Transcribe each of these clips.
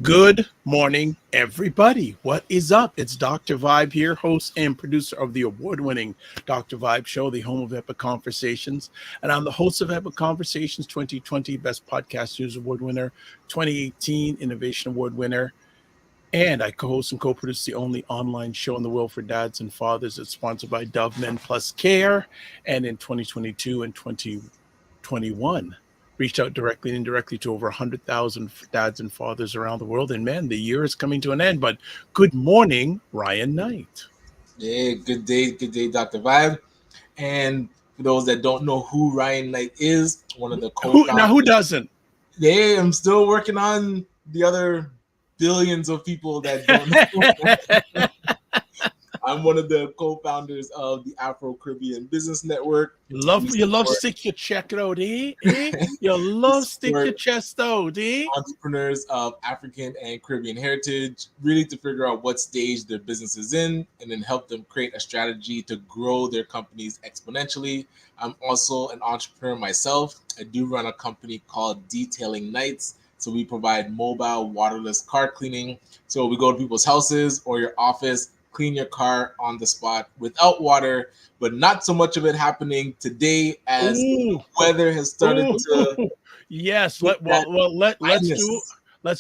Good morning, everybody. What is up? It's Dr. Vibe here, host and producer of the award-winning Dr. Vibe Show, the home of Epic Conversations. And I'm the host of Epic Conversations 2020 Best Podcast News Award winner, 2018 Innovation Award winner. And I co-host and co-produce the only online show in the world for dads and fathers. It's sponsored by Dove Men Plus Care. And in 2022 and 2021, reached out directly and indirectly to over 100,000 dads and fathers around the world. And man, the year is coming to an end. But good morning, Ryan Knight. Yeah, good day, Dr. Vibe. And for those that don't know who Ryan Knight is, one of the co-founders. Now, who doesn't? Yeah, I'm still working on the other billions of people that don't know. I'm one of the co-founders of the Afro-Caribbean Business Network. You love stick your check out, eh? You love stick your chest out, eh? Entrepreneurs of African and Caribbean heritage, really to figure out what stage their business is in, and then help them create a strategy to grow their companies exponentially. I'm also an entrepreneur myself. I do run a company called Detailing Nights. So we provide mobile waterless car cleaning. So we go to people's houses or your office, clean your car on the spot without water, but not so much of it happening today as the weather has started to. Yes, let's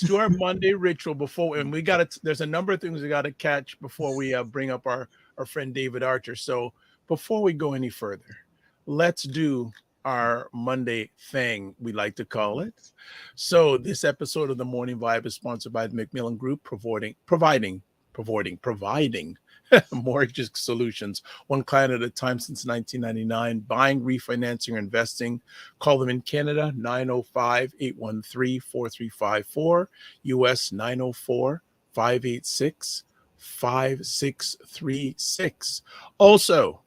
do our Monday ritual before, and there's a number of things we got to catch before we bring up our friend David Archer. So before we go any further, let's do our Monday thing, we like to call it. So this episode of the Morning Vibe is sponsored by the Macmillan Group, providing mortgage solutions, one client at a time since 1999, buying, refinancing, or investing. Call them in Canada, 905-813-4354, US 904-586-5636. Also,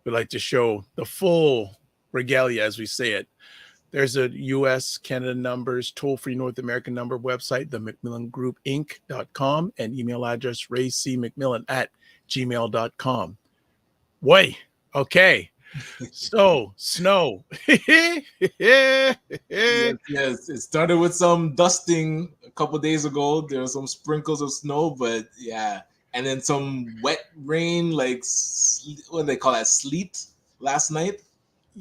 we like to show the full regalia, as we say it. There's a U.S., Canada numbers, toll-free North American number website, the McMillanGroupInc.com, and email address raycmcmillan@gmail.com. Way, okay. So, snow. Yes, it started with some dusting a couple days ago. There were some sprinkles of snow, but yeah. And then some wet rain, like, what do they call that, sleet last night.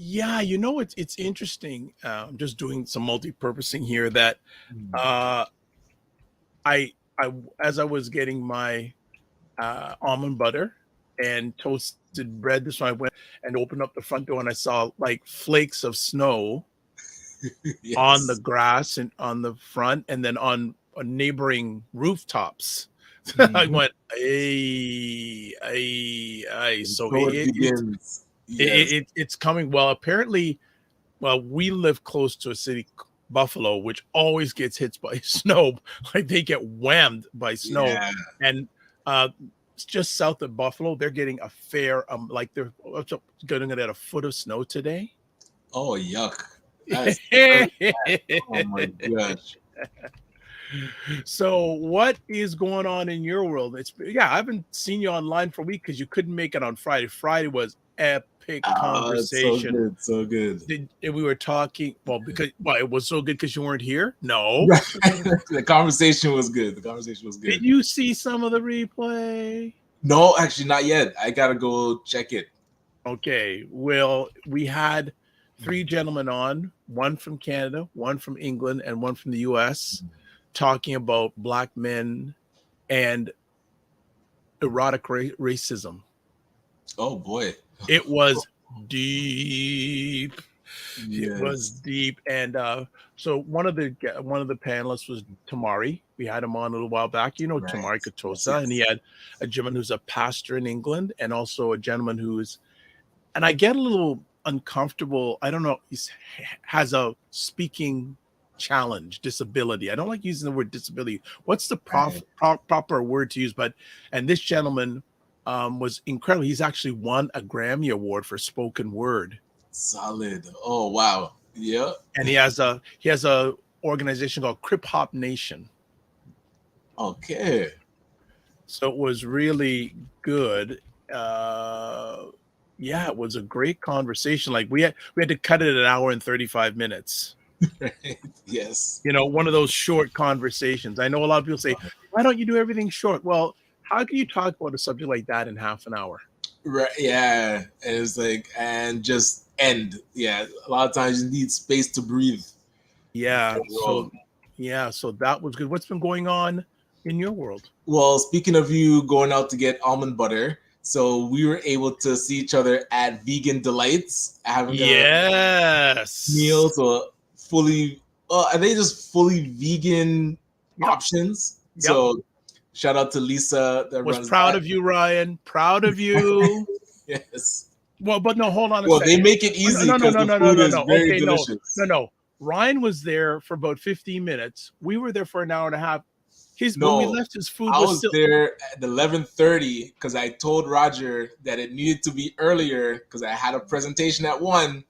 Yeah, it's interesting. I'm just doing some multi-purposing here that I as I was getting my almond butter and toasted bread, so I went and opened up the front door and I saw like flakes of snow Yes. on the grass and on the front, and then on neighboring rooftops. I went, ay. So it begins. Yes. It's coming. Well, apparently, we live close to a city, Buffalo, which always gets hit by snow. Like they get whammed by snow. Yeah. And just south of Buffalo, they're getting a fair, like they're getting it at a foot of snow today. Oh, yuck. Oh, my gosh. So what is going on in your world? I haven't seen you online for a week because you couldn't make it on Friday. Friday was epic conversation. So good. We were talking it was so good because you weren't here. No, the conversation was good. Did you see some of the replay? No, actually not yet. I gotta go check it. Okay. Well, we had 3 gentlemen on, one from Canada, one from England, and one from the US, talking about Black men and erotic racism. Oh boy. It was deep. Yes. It was deep. And so one of the panelists was Tamari. We had him on a little while back. Tamari Katosa. Yes. And he had a gentleman who's a pastor in England, and also a gentleman and I get a little uncomfortable. I don't know. He has a speaking challenge, disability. I don't like using the word disability. What's the Right. proper word to use? And this gentleman was incredible. He's actually won a Grammy Award for spoken word. Solid. Oh wow. Yeah. And he has a organization called Crip Hop Nation. Okay. So it was really good. Yeah, it was a great conversation. Like we had to cut it at an hour and 35 minutes. Right. Yes. One of those short conversations. I know a lot of people say, why don't you do everything short? Well, how can you talk about a subject like that in half an hour? Right. Yeah. And it's like, and just end. Yeah. A lot of times you need space to breathe. Yeah. Well, So that was good. What's been going on in your world? well, speaking of you going out to get almond butter, so we were able to see each other at Vegan Delights, having a Yes. meal. So fully, are they just fully vegan Yep. options? Yep. So shout out to Lisa that Was runs proud that. of you, Ryan. Proud of you. Yes. Well, but no, hold on a Well, second. they make it easy No, no, because no, the no, no, food no, is no. very Okay, no, delicious. no. Ryan was there for about 15 minutes. We were there for an hour and a half. When we No, left, his food I was was still. there at 11:30 because I told Roger that it needed to be earlier because I had a presentation at 1,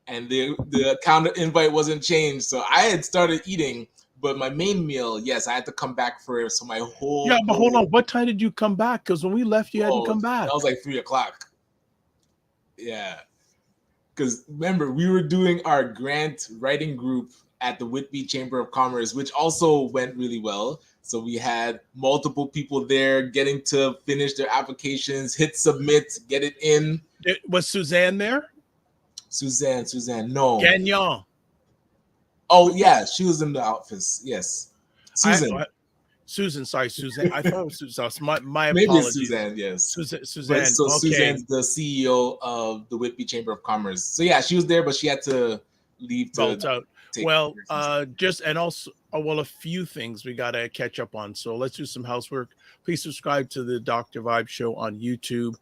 and the calendar invite wasn't changed. So I had started eating, but my main meal, yes, I had to come back for it. So my Yeah, whole but hold on. What time did you come back? Because when we left, you hadn't come back. that was like 3 o'clock. Yeah, because remember we were doing our grant writing group at the Whitby Chamber of Commerce, which also went really well. So we had multiple people there getting to finish their applications, hit submit, get it in. Was Suzanne there? Suzanne, no. Gagnon. Oh yeah, she was in the office. Yes, Susan. Susan, sorry, Suzanne. I thought it was Susan. So my Maybe it's apologies. Suzanne. Yes, Suzanne. But so Okay. Suzanne's the CEO of the Whitby Chamber of Commerce. So yeah, she was there, but she had to leave to Belt out. take Well, care of some stuff. a few things we got to catch up on. So let's do some housework. Please subscribe to the Dr. Vibe Show on YouTube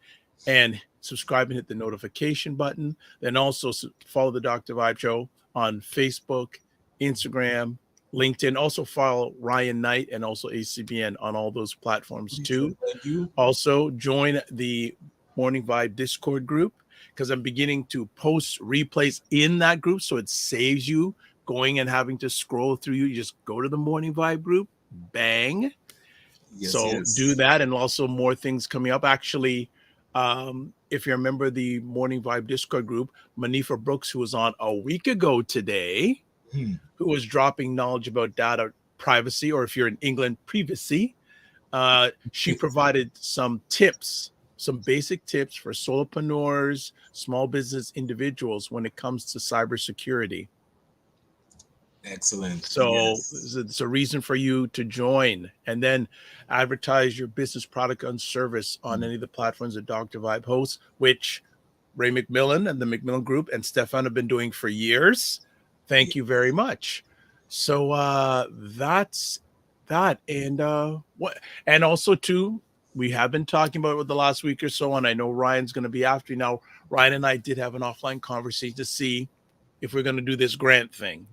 and subscribe and hit the notification button. Then also follow the Dr. Vibe Show on Facebook, Instagram, LinkedIn. Also follow Ryan Knight and also ACBN on all those platforms too. Thank you. Also join the Morning Vibe Discord group, because I'm beginning to post replays in that group, so it saves you going and having to scroll through. You just go to the Morning Vibe group, bang. Yes. Do that, and also more things coming up. Actually, if you remember the Morning Vibe Discord group, Manifa Brooks, who was on a week ago today, who was dropping knowledge about data privacy, or if you're in England, privacy, she provided some basic tips for solopreneurs, small business individuals when it comes to cybersecurity. Excellent. So it's a reason for you to join and then advertise your business, product, and service on any of the platforms that Dr. Vibe hosts, which Ray McMillan and the McMillan Group and Stefan have been doing for years. Thank you very much. So that's that. And and also too, we have been talking about it the last week or so, and I know Ryan's going to be after you now. Ryan and I did have an offline conversation to see if we're going to do this grant thing.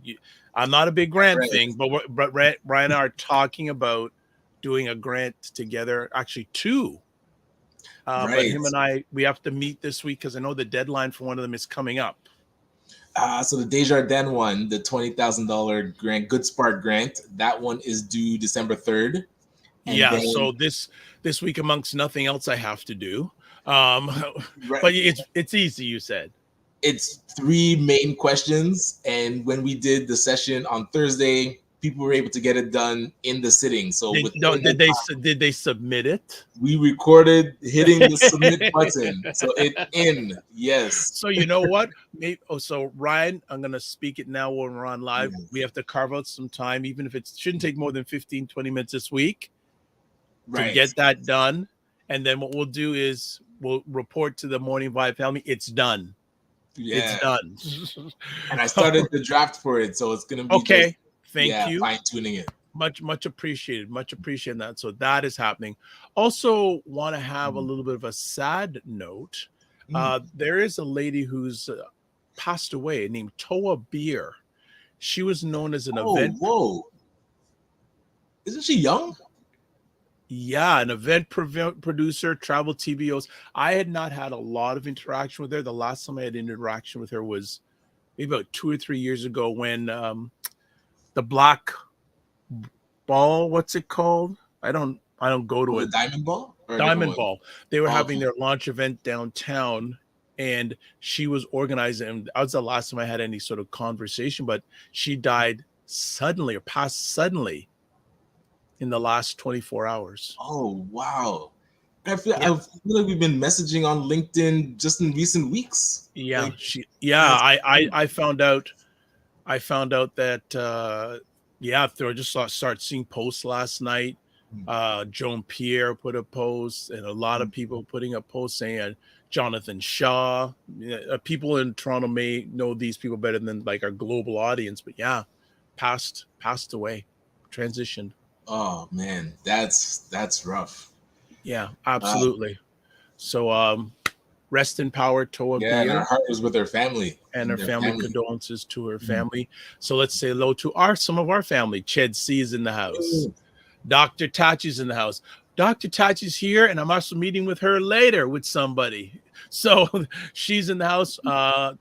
I'm not a big grant thing, but Ryan and I are talking about doing a grant together, actually two. But him and I, we have to meet this week because I know the deadline for one of them is coming up. So the Desjardins one, the $20,000 grant, Good Spark grant, that one is due December 3rd. So this week, amongst nothing else I have to do, but it's easy. You said it's 3 main questions, and when we did the session on Thursday, people were able to get it done in the sitting. So did they submit it? We recorded hitting the submit button, so yes. So you know what? So Ryan, I'm gonna speak it now when we're on live. Yes. We have to carve out some time, even if it shouldn't take more than 15-20 minutes this week, to get that done. And then what we'll do is we'll report to the Morning Vibe family. It's done. Yeah. It's done. And I started the draft for it, so it's gonna be okay. Thank you. Fine tuning it. Much appreciated. Much appreciated that. So that is happening. Also, want to have a little bit of a sad note. There is a lady who's passed away named Toa Beer. She was known as an Oh, event. whoa! Isn't she young? Yeah, an event producer, travel TVOs. I had not had a lot of interaction with her. The last time I had interaction with her was maybe about 2 or 3 years ago when the Black Ball, what's it called? I don't go Oh, to the it. Diamond Ball or a different Diamond one? Ball. They were Oh, having okay. their launch event downtown, and she was organizing. And that was the last time I had any sort of conversation. But she died suddenly or passed suddenly in the last 24 hours. Oh, wow. Yeah, I feel like we've been messaging on LinkedIn just in recent weeks. yeah, Like, yeah. that's I found out. I found out that yeah, I just saw start seeing posts last night. Joan Pierre put a post, and a lot of people putting up posts saying Jonathan Shaw. Yeah, people in Toronto may know these people better than like our global audience, but yeah, passed away, transitioned. oh man, that's rough. Yeah, Uh, absolutely. So rest in power, Toa yeah, and our Beer, heart was with her family and and her their family, family. condolences to her Mm. family. So let's say hello to some of our family. Ched C is in the house. Dr. Tachi's in the house. Dr. Tachi's here, and I'm also meeting with her later with somebody. So she's in the house.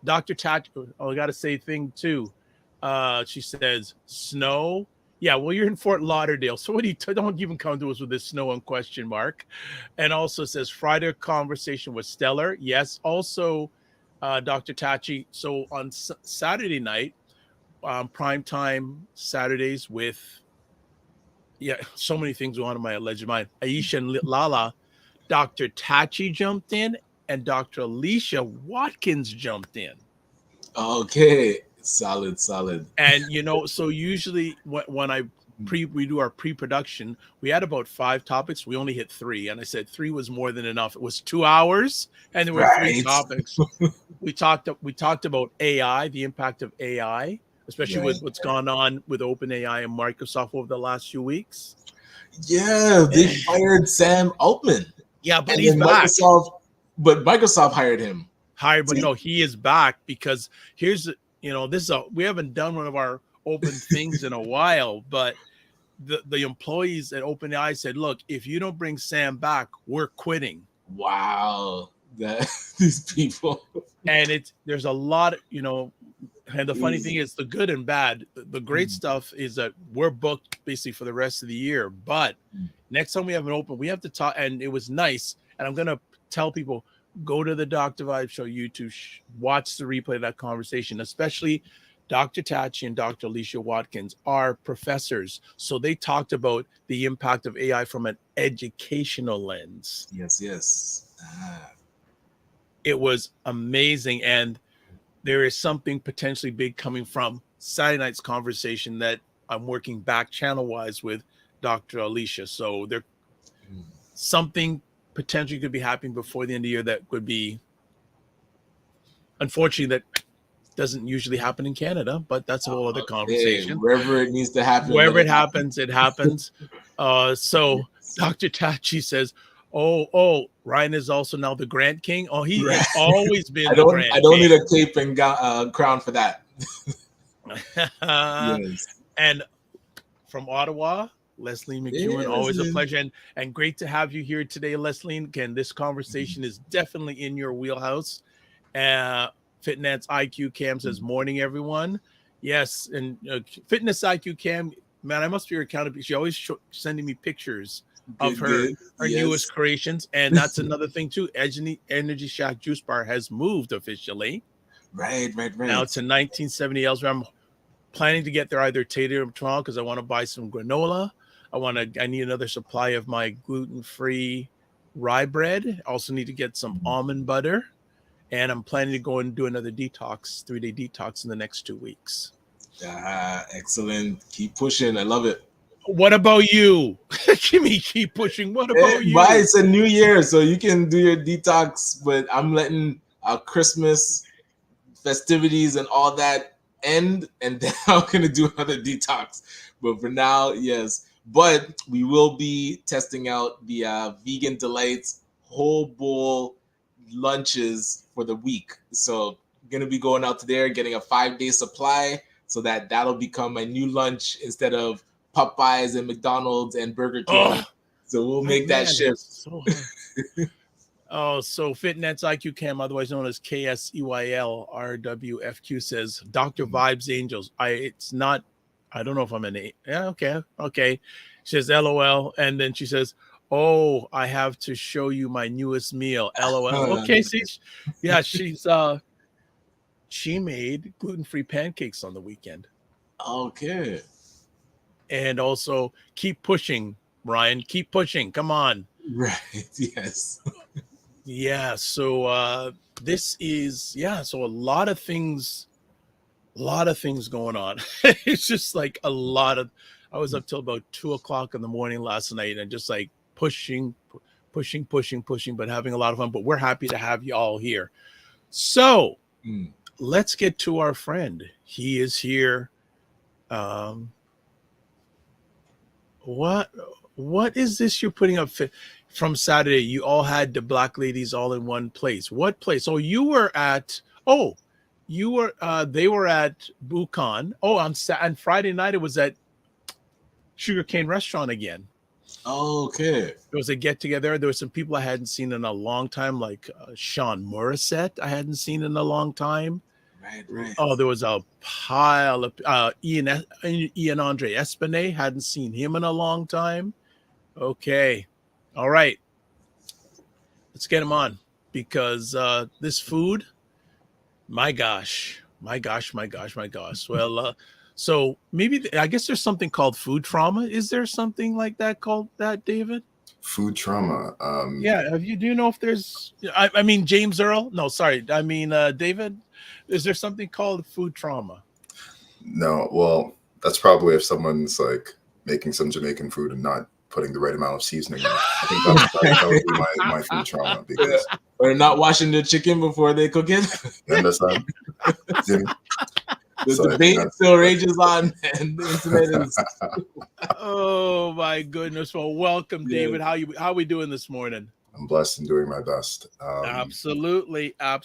Dr. Tachi, oh, I got to say thing too. She says, snow. Yeah, well, you're in Fort Lauderdale. So what do you, don't even come to us with this snow and question mark. And also says, Friday conversation was stellar. Yes. Also, Dr. Tachi. So on Saturday night, prime time Saturdays with yeah, so many things go on in my alleged mind. Aisha and Lala, Dr. Tachi jumped in, and Dr. Alicia Watkins jumped in. Okay, solid, solid. And so usually when we do our pre-production, we had about 5 topics. We only hit 3, and I said 3 was more than enough. It was 2 hours, and there were 3 topics. We talked about AI, the impact of AI, especially Right. with what's gone on with OpenAI and Microsoft over the last few weeks. Yeah, they fired Sam Altman, Yeah, but and he's then back. Microsoft hired him. Hired, but So, no, he is back because here's this is we haven't done one of our open things in a while, but the employees at OpenAI said, look, if you don't bring Sam back, we're quitting. wow, that these people. And there's a lot, and the funny thing is the good and bad. The great stuff is that we're booked basically for the rest of the year. But next time we have an open, we have to talk. And it was nice. And I'm gonna tell people, go to the Dr. Vibe Show YouTube, watch the replay of that conversation, especially Dr. Tachi and Dr. Alicia Watkins are professors. So they talked about the impact of AI from an educational lens. Yes, yes. It was amazing. And there is something potentially big coming from Saturday night's conversation that I'm working back channel wise with Dr. Alicia. So there something potentially could be happening before the end of the year that would be unfortunately that doesn't usually happen in Canada, but that's a whole other conversation. Wherever it needs to happen, Wherever it happens, it happens. So Dr. Tachi says, oh, Ryan is also now the Grant King. Oh, he has always been the Grant I don't King. need a cape and crown for that. Yes. And from Ottawa, Leslie McEwen, always a pleasure and great to have you here today, Leslie. Again, this conversation is definitely in your wheelhouse. Fitness IQ Cam says, morning, everyone. Yes, and Fitness IQ Cam, man, I must be your accountant. She always sending me pictures of her newest creations. And that's another thing, too. Energy Shack Juice Bar has moved officially. Right. Now it's in 1970 elsewhere. I'm planning to get there either today or tomorrow because I want to buy some granola. I need another supply of my gluten-free rye bread. I also need to get some almond butter. And I'm planning to go and do another 3-day detox in the next 2 weeks. Excellent. Keep pushing. I love it. What about you? Kimmy, keep pushing. What about you? Why? It's a new year, so you can do your detox, but I'm letting our Christmas festivities and all that end, and then I'm going to do another detox. But for now, yes. But we will be testing out the Vegan Delights whole bowl lunches for the week. So going to be going out there, getting a 5-day supply so that'll become my new lunch instead of Popeyes and McDonald's and Burger King. Oh, So we'll make that shift. So oh, so FitNet's IQ Cam, otherwise known as KSEYL says Dr. Vibes Angels. It's not, I don't know if I'm an A. Yeah, okay. She says LOL, and then she says, "Oh, I have to show you my newest meal." LOL. Okay, see, yeah, she made gluten-free pancakes on the weekend. Okay. And also keep pushing, Ryan. Keep pushing. Come on. Right. Yes. Yeah. So this is so a lot of things going on. It's just like a lot of. I was up till about 2:00 in the morning last night, and just like pushing, but having a lot of fun. But we're happy to have you all here. So let's get to our friend. He is here. What is this you're putting up from Saturday? You all had the black ladies all in one place. What place? Oh, they were at Buchan. Oh, on Friday night it was at Sugarcane Restaurant again. Okay. There was a get together. There were some people I hadn't seen in a long time, like Sean Morissette I hadn't seen in a long time. Right. Oh, there was a pile of Ian Andre Espinay. Hadn't seen him in a long time. Okay. All right. Let's get him on, because this food, my gosh. Well, so maybe I guess there's something called food trauma. Is there something like that called that, David? Food trauma. Do you know if there's? I mean, James Earl. No, sorry. I mean, David. Is there something called food trauma? No. Well, that's probably if someone's like making some Jamaican food and not putting the right amount of seasoning in it. I think that would be my food trauma, because or not washing the chicken before they cook it. You understand? The debate still rages on, and the internet is. Oh my goodness! Well, welcome, David. How are we doing this morning? I'm blessed and doing my best. Absolutely. Yeah.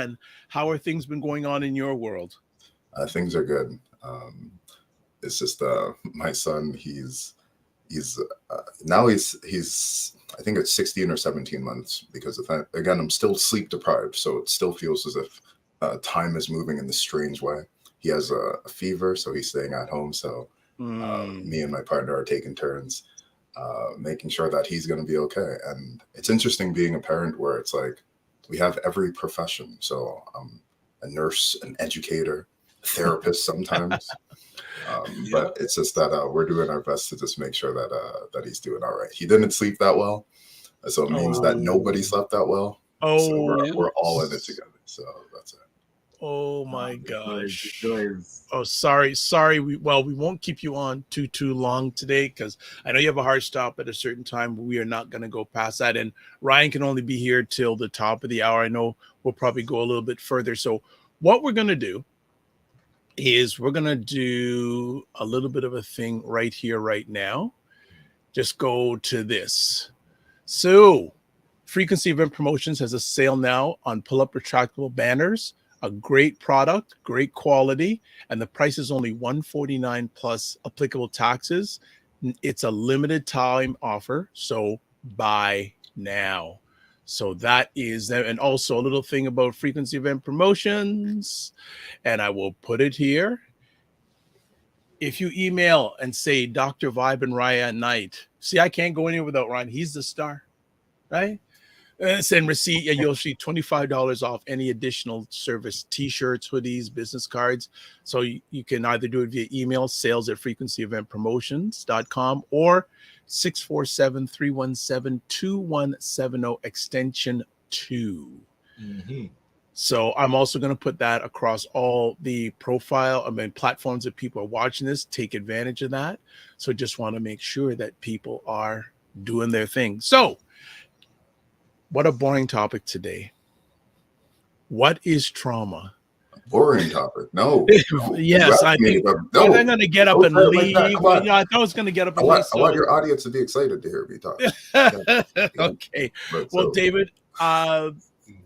And how are things been going on in your world? Things are good. It's just my son. He's now he's I think it's 16 or 17 months, because again I'm still sleep deprived, so it still feels as if time is moving in this strange way. He has a fever, so he's staying at home. So me and my partner are taking turns making sure that he's going to be okay. And it's interesting being a parent where it's like we have every profession. So I'm a nurse, an educator, a therapist sometimes. But it's just that we're doing our best to just make sure that he's doing all right. He didn't sleep that well, so it means that nobody slept that well. So we're all in it together. So that's it. Oh my gosh. Oh, sorry. We won't keep you on too long today, because I know you have a hard stop at a certain time. We are not going to go past that. And Ryan can only be here till the top of the hour. I know we'll probably go a little bit further. So what we're going to do is we're going to do a little bit of a thing right here, right now. Just go to this. So Frequency Event Promotions has a sale now on pull-up retractable banners. A great product, great quality, and the price is only $149 plus applicable taxes. It's a limited time offer, so buy now. So that is that. And also a little thing about Frequency Event Promotions, and I will put it here. If you email and say Dr. Vibe and Ryan at night, see, I can't go anywhere without Ryan. He's the star, right? Send receipt, and you'll see $25 off any additional service, t-shirts, hoodies, business cards. So you can either do it via email, sales@frequencyeventpromotions.com, or 647-317-2170 extension 2. Mm-hmm. So I'm also going to put that across all the platforms that people are watching this. Take advantage of that. So just want to make sure that people are doing their thing. So what a boring topic today. What is trauma? Boring topic. No. Yes, I think I'm going to get up and leave. I thought I was going to get up and leave. I want your audience to be excited to hear me talk. Okay. Well, David, can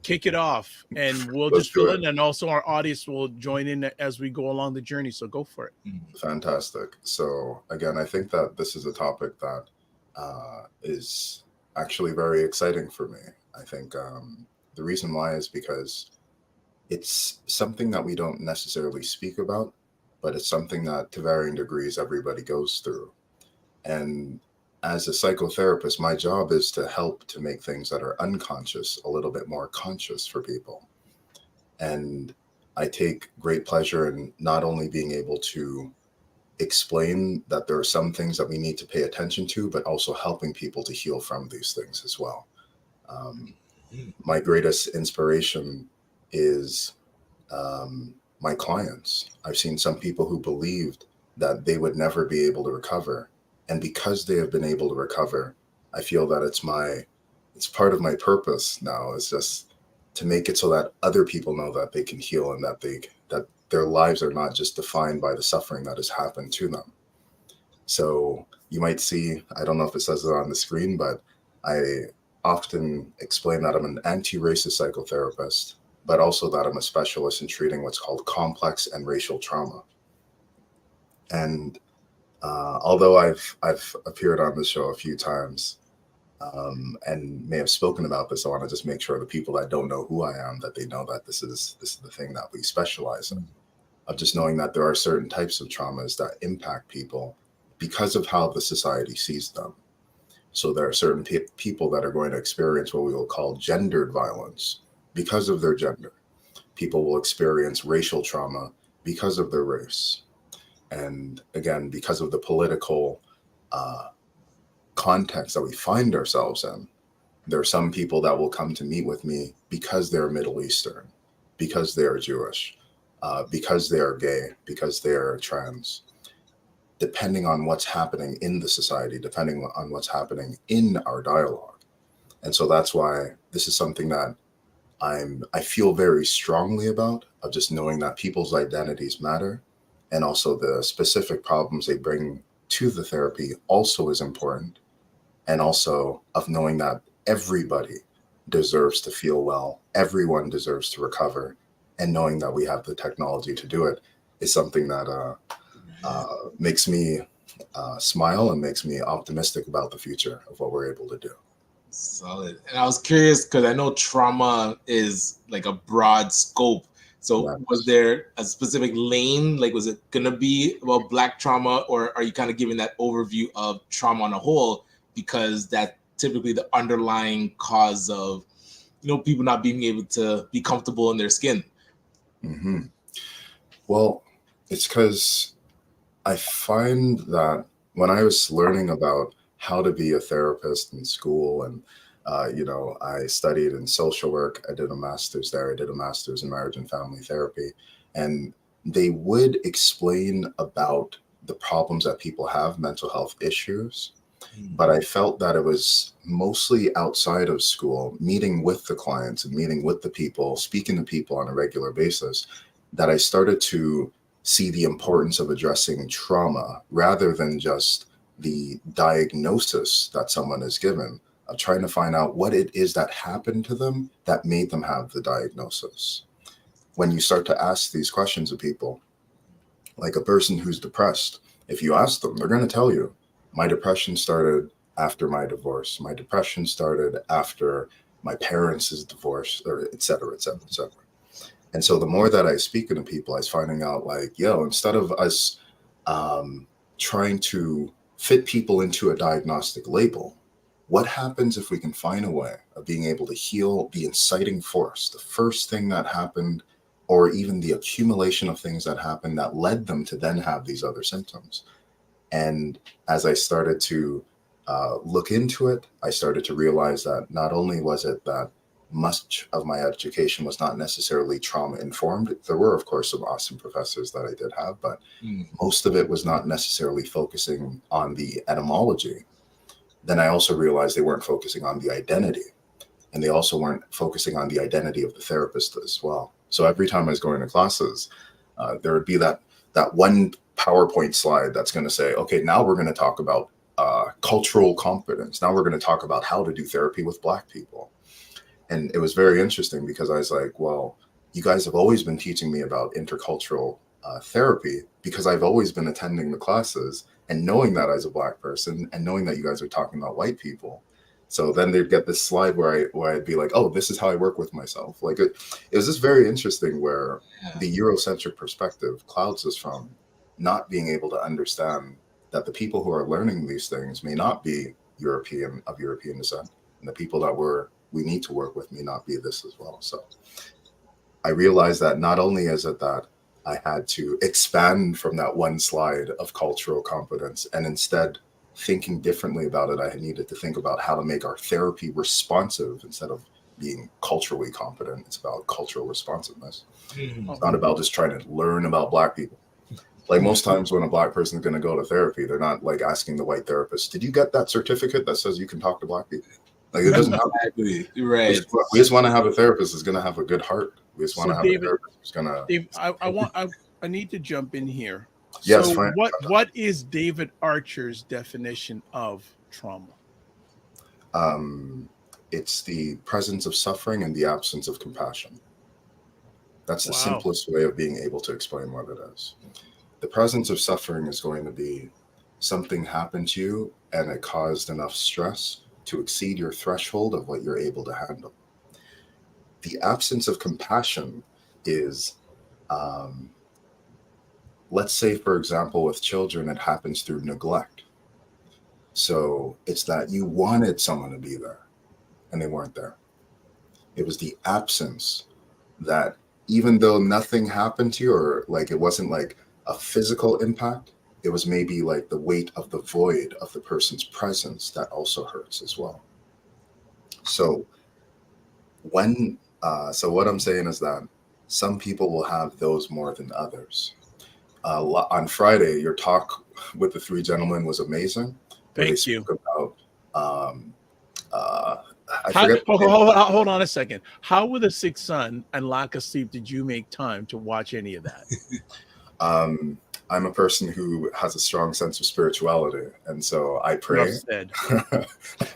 kick it off, and we'll Let's just do fill it. in, and also our audience will join in as we go along the journey. So go for it. Fantastic. So again, I think that this is a topic that is actually very exciting for me. I think the reason why is because it's something that we don't necessarily speak about, but it's something that to varying degrees everybody goes through. And as a psychotherapist, my job is to help to make things that are unconscious a little bit more conscious for people. And I take great pleasure in not only being able to explain that there are some things that we need to pay attention to, but also helping people to heal from these things as well. Um, my greatest inspiration is my clients. I've seen some people who believed that they would never be able to recover. And because they have been able to recover, I feel that it's part of my purpose now, is just to make it so that other people know that they can heal, and that their lives are not just defined by the suffering that has happened to them. So you might see, I don't know if it says it on the screen, but I often explain that I'm an anti-racist psychotherapist, but also that I'm a specialist in treating what's called complex and racial trauma. And although I've appeared on this show a few times and may have spoken about this, I want to just make sure the people that don't know who I am, that they know that this is the thing that we specialize in. Of just knowing that there are certain types of traumas that impact people because of how the society sees them. So there are certain people that are going to experience what we will call gendered violence because of their gender. People will experience racial trauma because of their race. And again, because of the political context that we find ourselves in, there are some people that will come to meet with me because they're Middle Eastern, because they're Jewish, because they're gay, because they're trans, depending on what's happening in the society, depending on what's happening in our dialogue. And so that's why this is something that I feel very strongly about, of just knowing that people's identities matter, and also the specific problems they bring to the therapy also is important. And also of knowing that everybody deserves to feel well, everyone deserves to recover, and knowing that we have the technology to do it is something that makes me smile and makes me optimistic about the future of what we're able to do. Solid. And I was curious because I know trauma is like a broad scope. So was there a specific lane? Like, was it going to be about Black trauma, or are you kind of giving that overview of trauma on a whole? Because that's typically the underlying cause of, people not being able to be comfortable in their skin. Mm-hmm. Well, it's because I find that when I was learning about how to be a therapist in school, and I studied in social work. I did a master's there. I did a master's in marriage and family therapy, and they would explain about the problems that people have, mental health issues. But I felt that it was mostly outside of school, meeting with the clients and meeting with the people, speaking to people on a regular basis, that I started to see the importance of addressing trauma rather than just the diagnosis that someone is given, of trying to find out what it is that happened to them that made them have the diagnosis. When you start to ask these questions of people, like a person who's depressed, if you ask them, they're going to tell you, my depression started after my divorce. My depression started after my parents' divorce, or et cetera, et cetera, et cetera. And so the more that I speak to people, I was finding out like, instead of us trying to fit people into a diagnostic label, what happens if we can find a way of being able to heal the inciting force, the first thing that happened, or even the accumulation of things that happened that led them to then have these other symptoms? And as I started to look into it, I started to realize that not only was it that much of my education was not necessarily trauma informed. There were, of course, some awesome professors that I did have, but most of it was not necessarily focusing on the etymology. Then I also realized they weren't focusing on the identity, and they also weren't focusing on the identity of the therapist as well. So every time I was going to classes, there would be that one PowerPoint slide that's going to say, okay, now we're going to talk about cultural competence. Now we're going to talk about how to do therapy with Black people. And it was very interesting because I was like, well, you guys have always been teaching me about intercultural therapy because I've always been attending the classes and knowing that as a Black person and knowing that you guys are talking about white people. So then they'd get this slide where I'd be like, oh, this is how I work with myself. Like it was just very interesting where the Eurocentric perspective clouds us from not being able to understand that the people who are learning these things may not be European descent, and the people that we need to work with may not be this as well. So I realized that not only is it that I had to expand from that one slide of cultural competence, and instead thinking differently about it, I needed to think about how to make our therapy responsive instead of being culturally competent. It's about cultural responsiveness. It's not about just trying to learn about Black people. Like most times when a Black person is going to go to therapy, they're not like asking the white therapist, did you get that certificate that says you can talk to Black people? Like it doesn't happen. Exactly. Right. We just want to have a therapist who's going to have a good heart. We just want to have David, a therapist who's going to. Dave, I need to jump in here. Yes, so fine. what is David Archer's definition of trauma? It's the presence of suffering and the absence of compassion. That's the Wow. simplest way of being able to explain what it is. The presence of suffering is going to be something happened to you and it caused enough stress to exceed your threshold of what you're able to handle. The absence of compassion is, let's say, for example, with children, it happens through neglect. So it's that you wanted someone to be there and they weren't there. It was the absence that, even though nothing happened to you, or like it wasn't like a physical impact, it was maybe like the weight of the void of the person's presence that also hurts as well. So what I'm saying is that some people will have those more than others. On Friday, your talk with the three gentlemen was amazing. Thank you. About, Hold on a second. How, with a sick son and lack of sleep, did you make time to watch any of that? I'm a person who has a strong sense of spirituality, and so I pray. I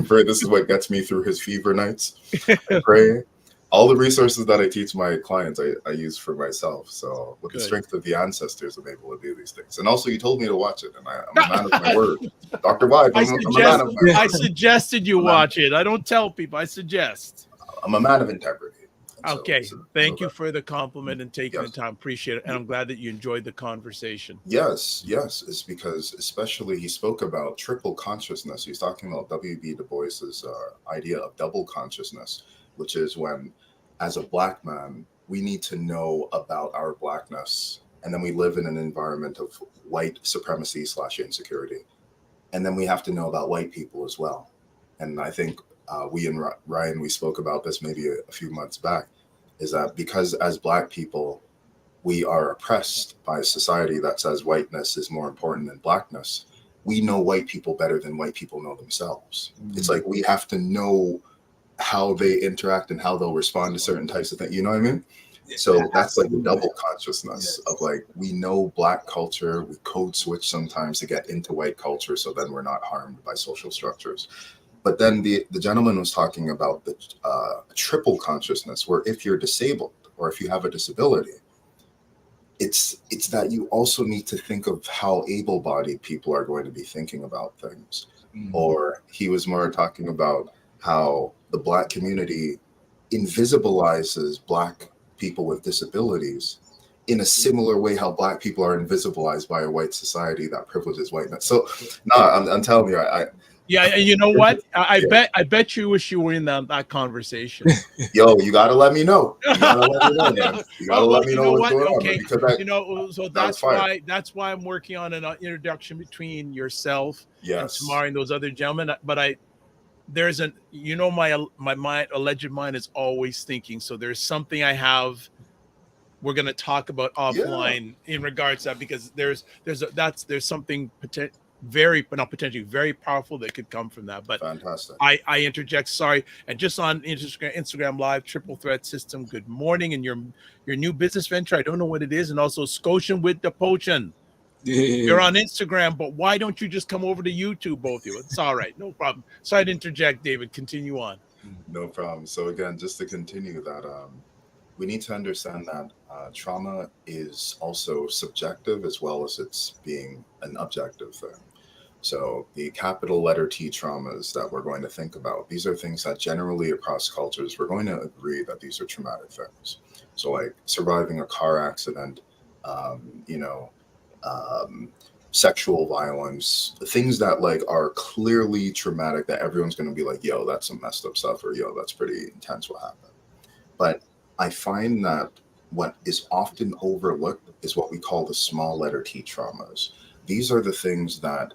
pray. This is what gets me through his fever nights. I pray. All the resources that I teach my clients, I use for myself. So with the strength of the ancestors, I'm able to do these things. And also, you told me to watch it, and I'm a man of my word. Dr. Vibe, I'm a man of my word. I suggested you watch it. I don't tell people. I suggest. I'm a man of integrity. Okay. Thank you for the compliment and taking the time. Appreciate it. And I'm glad that you enjoyed the conversation. Yes. It's because especially he spoke about triple consciousness. He's talking about W.B. Du Bois's idea of double consciousness, which is when, as a Black man, we need to know about our Blackness. And then we live in an environment of white supremacy / insecurity. And then we have to know about white people as well. And I think we and Ryan, we spoke about this maybe a few months back, is that because as Black people, we are oppressed by a society that says whiteness is more important than Blackness. We know white people better than white people know themselves. Mm-hmm. It's like we have to know how they interact and how they'll respond to certain types of things. You know what I mean? So that's like the double consciousness of like, we know Black culture, we code switch sometimes to get into white culture, so then we're not harmed by social structures. But then the gentleman was talking about the triple consciousness, where if you're disabled or if you have a disability, it's that you also need to think of how able-bodied people are going to be thinking about things. Mm-hmm. Or he was more talking about how the Black community invisibilizes Black people with disabilities in a similar way how Black people are invisibilized by a white society that privileges whiteness. So no, I'm telling you, yeah, you know what? I bet you wish you were in that conversation. Yo, you gotta let me know. You gotta let me know, man. You gotta let me know what's going on. Because so that's why I'm working on an introduction between yourself and Tamari and those other gentlemen. But there's my mind, alleged mind is always thinking. So there's something I have. We're gonna talk about offline in regards to that, because there's something potentially very powerful that could come from that. But fantastic. I interject, sorry. And just on Instagram Live, Triple Threat System, good morning. And your new business venture, I don't know what it is. And also Scotian with the Potion. You're on Instagram, but why don't you just come over to YouTube, both of you? It's all right, no problem. Sorry to interject, David. Continue on. No problem. So again, just to continue that, we need to understand that trauma is also subjective as well as it's being an objective thing. So the capital letter T traumas that we're going to think about, these are things that generally across cultures, we're going to agree that these are traumatic things. So like surviving a car accident, you know, um, sexual violence, things that like are clearly traumatic that everyone's going to be like, yo, that's some messed up stuff, or yo, that's pretty intense what happened. But I find that what is often overlooked is what we call the small letter T traumas. These are the things that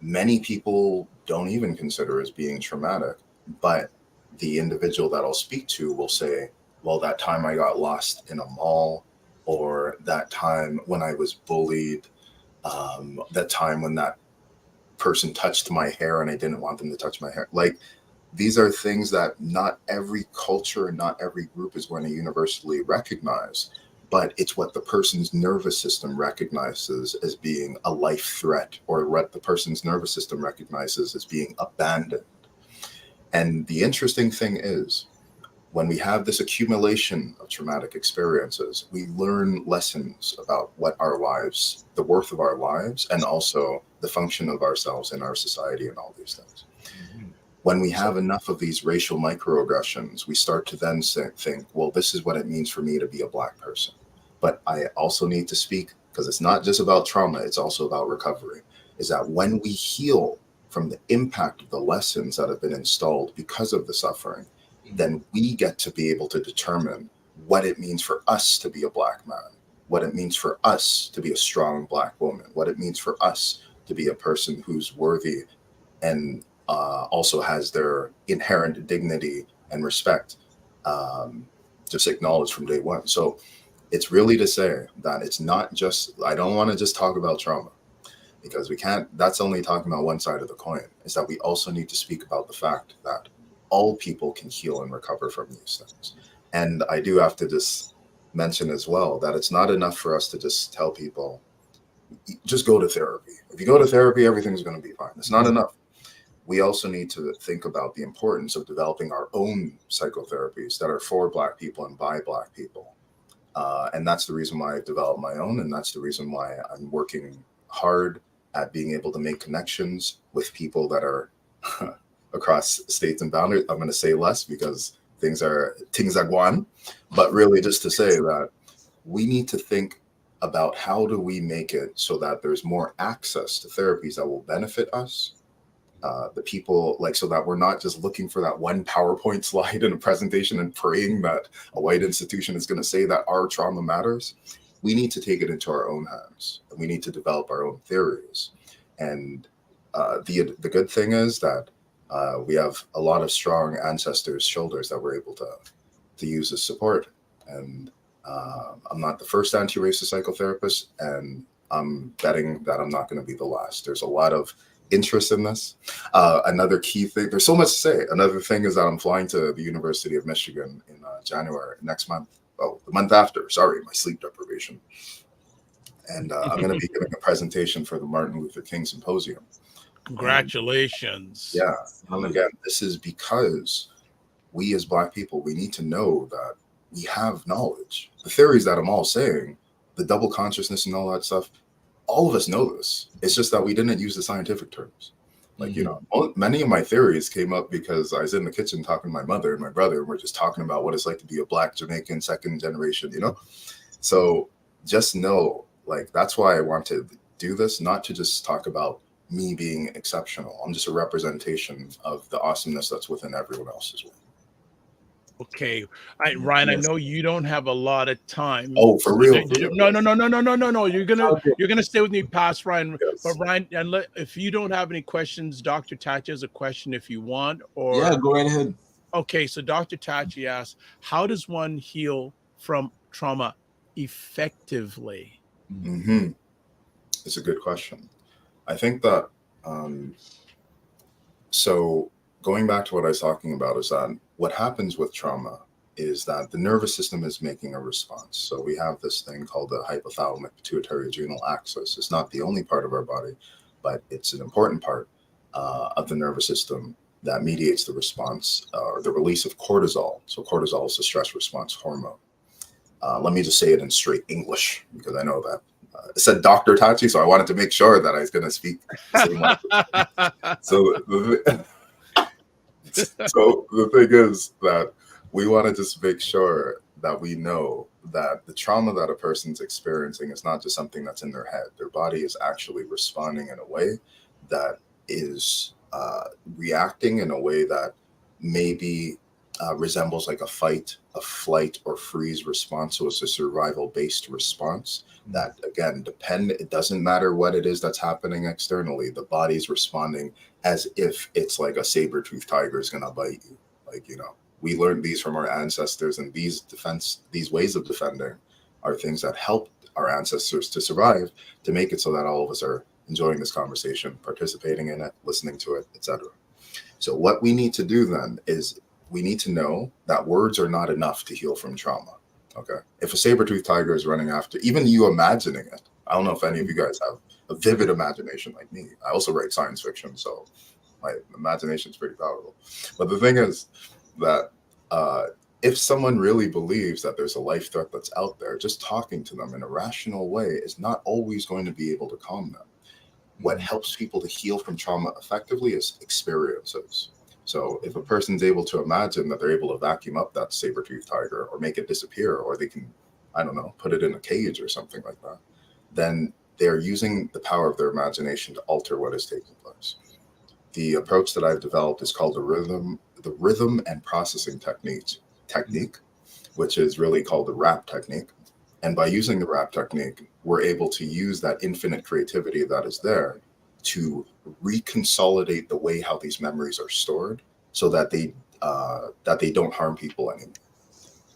many people don't even consider as being traumatic, but the individual that I'll speak to will say, well, that time I got lost in a mall, or that time when I was bullied, that time when that person touched my hair and I didn't want them to touch my hair. Like, these are things that not every culture and not every group is going to universally recognize, but it's what the person's nervous system recognizes as being a life threat, or what the person's nervous system recognizes as being abandoned. And the interesting thing is, when we have this accumulation of traumatic experiences, we learn lessons about what our lives, the worth of our lives, and also the function of ourselves in our society and all these things. When we have enough of these racial microaggressions, we start to then think, well, this is what it means for me to be a Black person. But I also need to speak, because it's not just about trauma, it's also about recovery, is that when we heal from the impact of the lessons that have been installed because of the suffering, then we get to be able to determine what it means for us to be a Black man, what it means for us to be a strong Black woman, what it means for us to be a person who's worthy and also has their inherent dignity and respect just acknowledged from day one. So it's really to say that it's not just, I don't want to just talk about trauma, because we can't, that's only talking about one side of the coin, is that we also need to speak about the fact that all people can heal and recover from these things. And I do have to just mention as well that it's not enough for us to just tell people, just go to therapy. If you go to therapy, everything's going to be fine. It's not enough. We also need to think about the importance of developing our own psychotherapies that are for Black people and by Black people. And that's the reason why I've developed my own. And that's the reason why I'm working hard at being able to make connections with people that are across states and boundaries. I'm going to say less because things are one, but really just to say that we need to think about how do we make it so that there's more access to therapies that will benefit us, the people, like, so that we're not just looking for that one PowerPoint slide in a presentation and praying that a white institution is going to say that our trauma matters. We need to take it into our own hands, and we need to develop our own theories. And the good thing is that we have a lot of strong ancestors' shoulders that we're able to use as support. And I'm not the first anti-racist psychotherapist, and I'm betting that I'm not going to be the last. There's a lot of interest in this. Another key thing, there's so much to say. Another thing is that I'm flying to the University of Michigan in January next month. Oh, the month after, sorry, my sleep deprivation. And I'm going to be giving a presentation for the Martin Luther King Symposium. Congratulations. And, yeah. And again, this is because we as Black people, we need to know that we have knowledge. The theories that I'm all saying, the double consciousness and all that stuff, all of us know this. It's just that we didn't use the scientific terms. Like, you know, many of my theories came up because I was in the kitchen talking to my mother and my brother, and we're just talking about what it's like to be a Black Jamaican second generation, you know? So just know, like, that's why I want to do this, not to just talk about me being exceptional. I'm just a representation of the awesomeness that's within everyone else as well. Okay, Ryan, yes. I know you don't have a lot of time. Oh, for real? No. You're gonna stay with me past Ryan. Yes. But Ryan, and if you don't have any questions, Dr. Tachi has a question if you want. Or yeah, go right ahead. Okay, so Dr. Tachi asks, how does one heal from trauma effectively? Mm-hmm. It's a good question. I think that so going back to what I was talking about is that what happens with trauma is that the nervous system is making a response. So we have this thing called the hypothalamic pituitary adrenal axis. It's not the only part of our body, but it's an important part of the nervous system that mediates the response or the release of cortisol. So cortisol is the stress response hormone. Let me just say it in straight English because I know that it said Dr. Tachi, so I wanted to make sure that I was going to speak the same language. So the thing is that we want to just make sure that we know that the trauma that a person's experiencing is not just something that's in their head. Their body is actually responding in a way that is reacting in a way that maybe resembles like a fight, a flight, or freeze response. So it's a survival-based response that, again, it doesn't matter what it is that's happening externally. The body's responding as if it's like a saber-toothed tiger is gonna bite you. Like, we learned these from our ancestors, and these ways of defending are things that helped our ancestors to survive, to make it so that all of us are enjoying this conversation, participating in it, listening to it, etc. So what we need to do then is we need to know that words are not enough to heal from trauma. Okay. If a saber-toothed tiger is running after, even you imagining it, I don't know if any of you guys have a vivid imagination like me. I also write science fiction, so my imagination is pretty powerful. But the thing is that if someone really believes that there's a life threat that's out there, just talking to them in a rational way is not always going to be able to calm them. What helps people to heal from trauma effectively is experiences. So if a person's able to imagine that they're able to vacuum up that saber-toothed tiger or make it disappear, or they can, I don't know, put it in a cage or something like that, then they're using the power of their imagination to alter what is taking place. The approach that I've developed is called the rhythm and processing technique, which is really called the RAP technique. And by using the RAP technique, we're able to use that infinite creativity that is there to reconsolidate the way how these memories are stored so that they don't harm people anymore.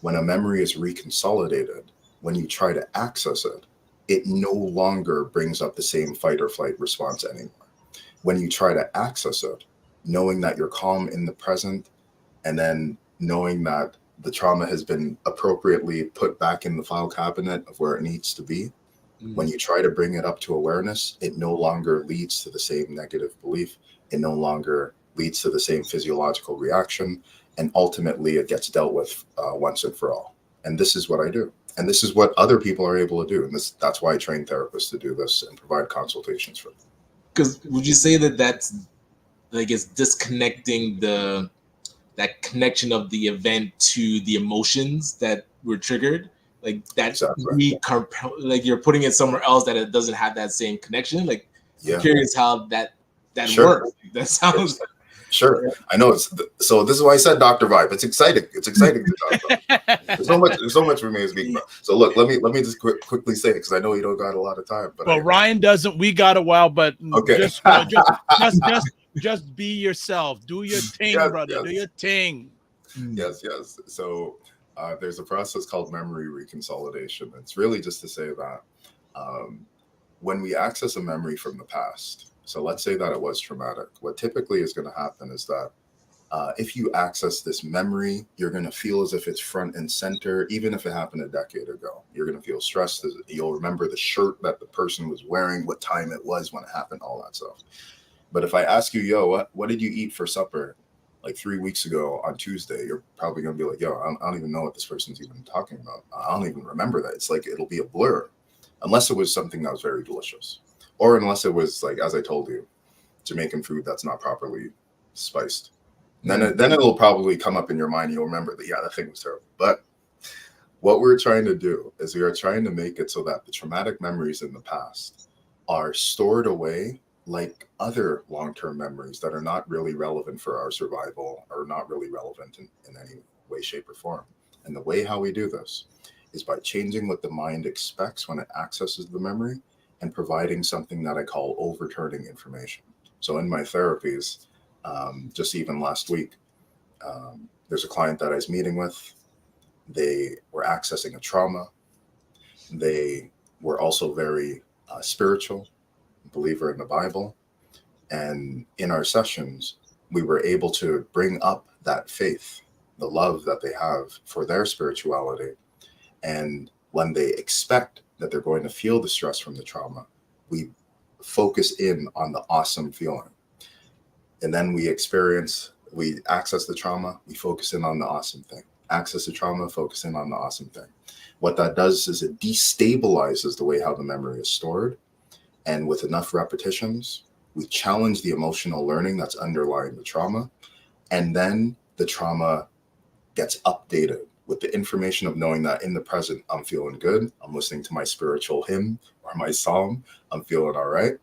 When a memory is reconsolidated, when you try to access it, it no longer brings up the same fight or flight response anymore. When you try to access it, knowing that you're calm in the present, and then knowing that the trauma has been appropriately put back in the file cabinet of where it needs to be, when you try to bring it up to awareness, it no longer leads to the same negative belief. It no longer leads to the same physiological reaction. And ultimately, it gets dealt with once and for all. And this is what I do. And this is what other people are able to do. And that's why I train therapists to do this and provide consultations for them. Because would you say that that's like it's disconnecting that connection of the event to the emotions that were triggered? Like that, exactly. Like you're putting it somewhere else that it doesn't have that same connection. Like, I'm curious how that works. That sounds. Sure. I know so this is why I said Dr. Vibe. It's exciting. It's exciting to talk about. There's so much for me to speak about. So look, let me just quickly say it because I know you don't got a lot of time. But Ryan doesn't. We got a while, but okay. just be yourself. Do your thing, brother. Yes. Do your thing. Yes. So there's a process called memory reconsolidation. It's really just to say that when we access a memory from the past, so let's say that it was traumatic, what typically is going to happen is that if you access this memory, you're going to feel as if it's front and center, even if it happened a decade ago. You're going to feel stressed. You'll remember the shirt that the person was wearing, what time it was when it happened, all that stuff. But if I ask you, what did you eat for supper like 3 weeks ago on Tuesday? You're probably going to be like, I don't even know what this person's even talking about. I don't even remember that. It's like, it'll be a blur unless it was something that was very delicious. Or unless it was, like, as I told you, Jamaican food that's not properly spiced. Then it'll probably come up in your mind. You'll remember that, that thing was terrible. But what we're trying to do is we are trying to make it so that the traumatic memories in the past are stored away like other long-term memories that are not really relevant for our survival or not really relevant in any way, shape, or form. And the way how we do this is by changing what the mind expects when it accesses the memory and providing something that I call overturning information. So in my therapies, just even last week, there's a client that I was meeting with. They were accessing a trauma. They were also very spiritual, believer in the Bible. And in our sessions, we were able to bring up that faith, the love that they have for their spirituality. And when they expect that they're going to feel the stress from the trauma, we focus in on the awesome feeling. And then we access the trauma, we focus in on the awesome thing. Access the trauma, focus in on the awesome thing. What that does is it destabilizes the way how the memory is stored. And with enough repetitions, we challenge the emotional learning that's underlying the trauma. And then the trauma gets updated with the information of knowing that in the present, I'm feeling good. I'm listening to my spiritual hymn or my psalm. I'm feeling all right.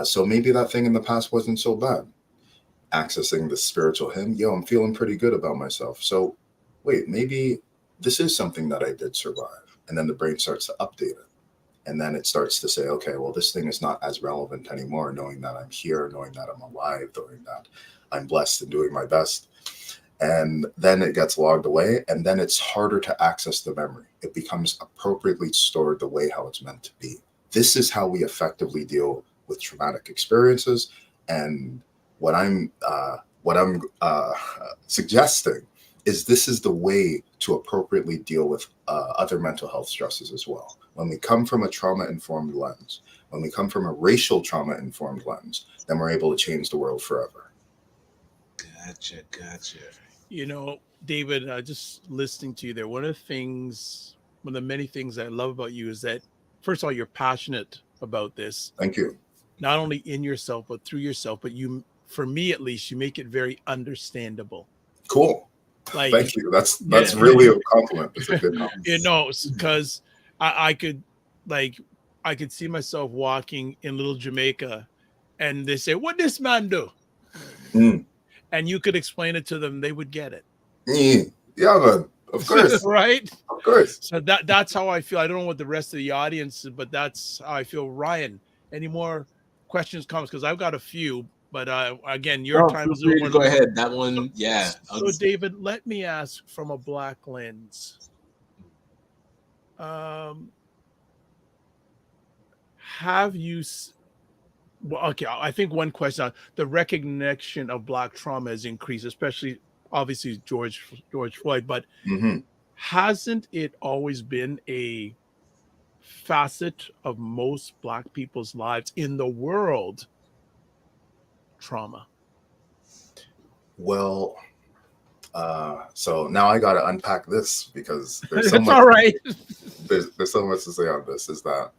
So maybe that thing in the past wasn't so bad. Accessing the spiritual hymn, I'm feeling pretty good about myself. So wait, maybe this is something that I did survive. And then the brain starts to update it. And then it starts to say, okay, well, this thing is not as relevant anymore, knowing that I'm here, knowing that I'm alive, knowing that I'm blessed and doing my best. And then it gets logged away, and then it's harder to access the memory. It becomes appropriately stored the way how it's meant to be. This is how we effectively deal with traumatic experiences. And what I'm suggesting is this is the way to appropriately deal with other mental health stresses as well. When we come from a trauma-informed lens, when we come from a racial trauma-informed lens, then we're able to change the world forever. Gotcha. You know, David, just listening to you there, one of the many things I love about you is that, first of all, you're passionate about this. Thank you. Not only in yourself, but through yourself. But you, for me at least, you make it very understandable. Cool. Like, thank you. That's really a compliment. It's a good compliment. You know, because I could see myself walking in Little Jamaica, and they say, "What this man do?" And you could explain it to them, they would get it. Yeah, man. Of course. Right? Of course. So that's how I feel. I don't know what the rest of the audience, but that's how I feel. Ryan, any more questions, comments? Because I've got a few, but again, your time is over. Go ahead. That one, yeah. So David, let me ask from a Black lens. Have you? Well, okay, I think one question: the recognition of Black trauma has increased, especially obviously George Floyd. But hasn't it always been a facet of most Black people's lives in the world? Trauma. Well, so now I got to unpack this because there's so much. All right. There's so much to say on this. Is that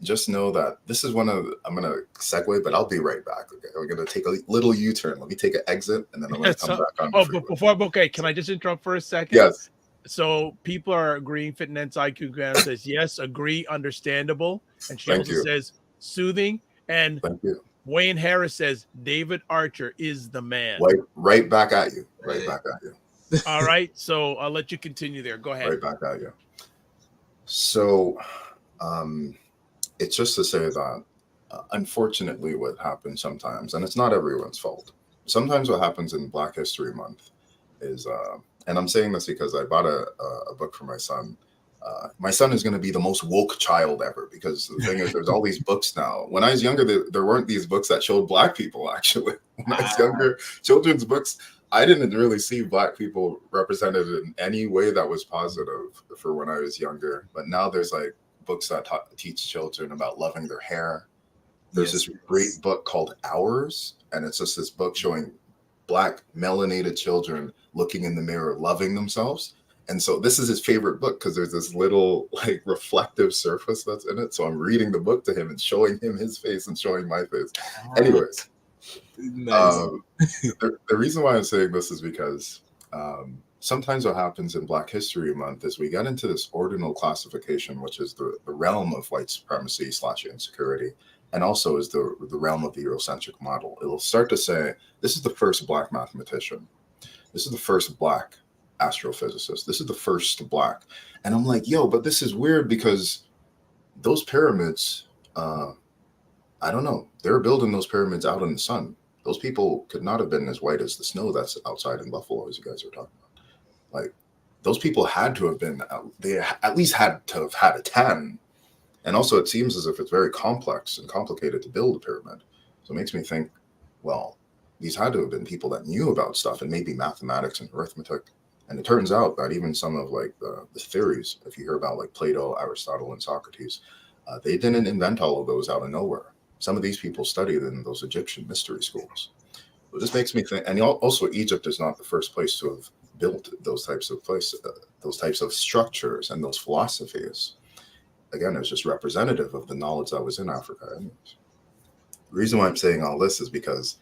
just know that this is I'm going to segue, but I'll be right back. Okay, we're going to take a little U-turn. Let me take an exit, and then I'm going to come back on. But before, can I just interrupt for a second? Yes. So people are agreeing. Fitness IQ Graham says yes, agree, understandable, and she also says soothing. And thank you. Wayne Harris says David Archer is the man. Right back at you. Right back at you. All right. So I'll let you continue there. Go ahead. Right back at you. So, it's just to say that, unfortunately, what happens sometimes, and it's not everyone's fault. Sometimes what happens in Black History Month is, and I'm saying this because I bought a book for my son. My son is going to be the most woke child ever, because the thing is, there's all these books now. When I was younger, there weren't these books that showed Black people, actually. When I was younger, children's books, I didn't really see Black people represented in any way that was positive for when I was younger. But now there's like books that teach children about loving their hair. There's this great book called Ours, and it's just this book showing Black melanated children looking in the mirror, loving themselves. And so this is his favorite book because there's this little like reflective surface that's in it. So I'm reading the book to him and showing him his face and showing my face. Anyways, nice. The reason why I'm saying this is because sometimes what happens in Black History Month is we get into this ordinal classification, which is the realm of white supremacy / insecurity, and also is the realm of the Eurocentric model. It'll start to say, this is the first Black mathematician. This is the first Black astrophysicist. This is the first Black. And I'm like, yo, but this is weird because those pyramids, I don't know, they were building those pyramids out in the sun. Those people could not have been as white as the snow that's outside in Buffalo, as you guys are talking about. Like, those people had to have been, they at least had to have had a tan. And also it seems as if it's very complex and complicated to build a pyramid. So it makes me think, well, these had to have been people that knew about stuff and maybe mathematics and arithmetic. And it turns out that even some of like the theories, if you hear about like Plato, Aristotle, and Socrates, they didn't invent all of those out of nowhere. Some of these people studied in those Egyptian mystery schools. So this makes me think, and also Egypt is not the first place to have built those types of those types of structures and those philosophies. Again, it's just representative of the knowledge that was in Africa. Anyways. The reason why I'm saying all this is because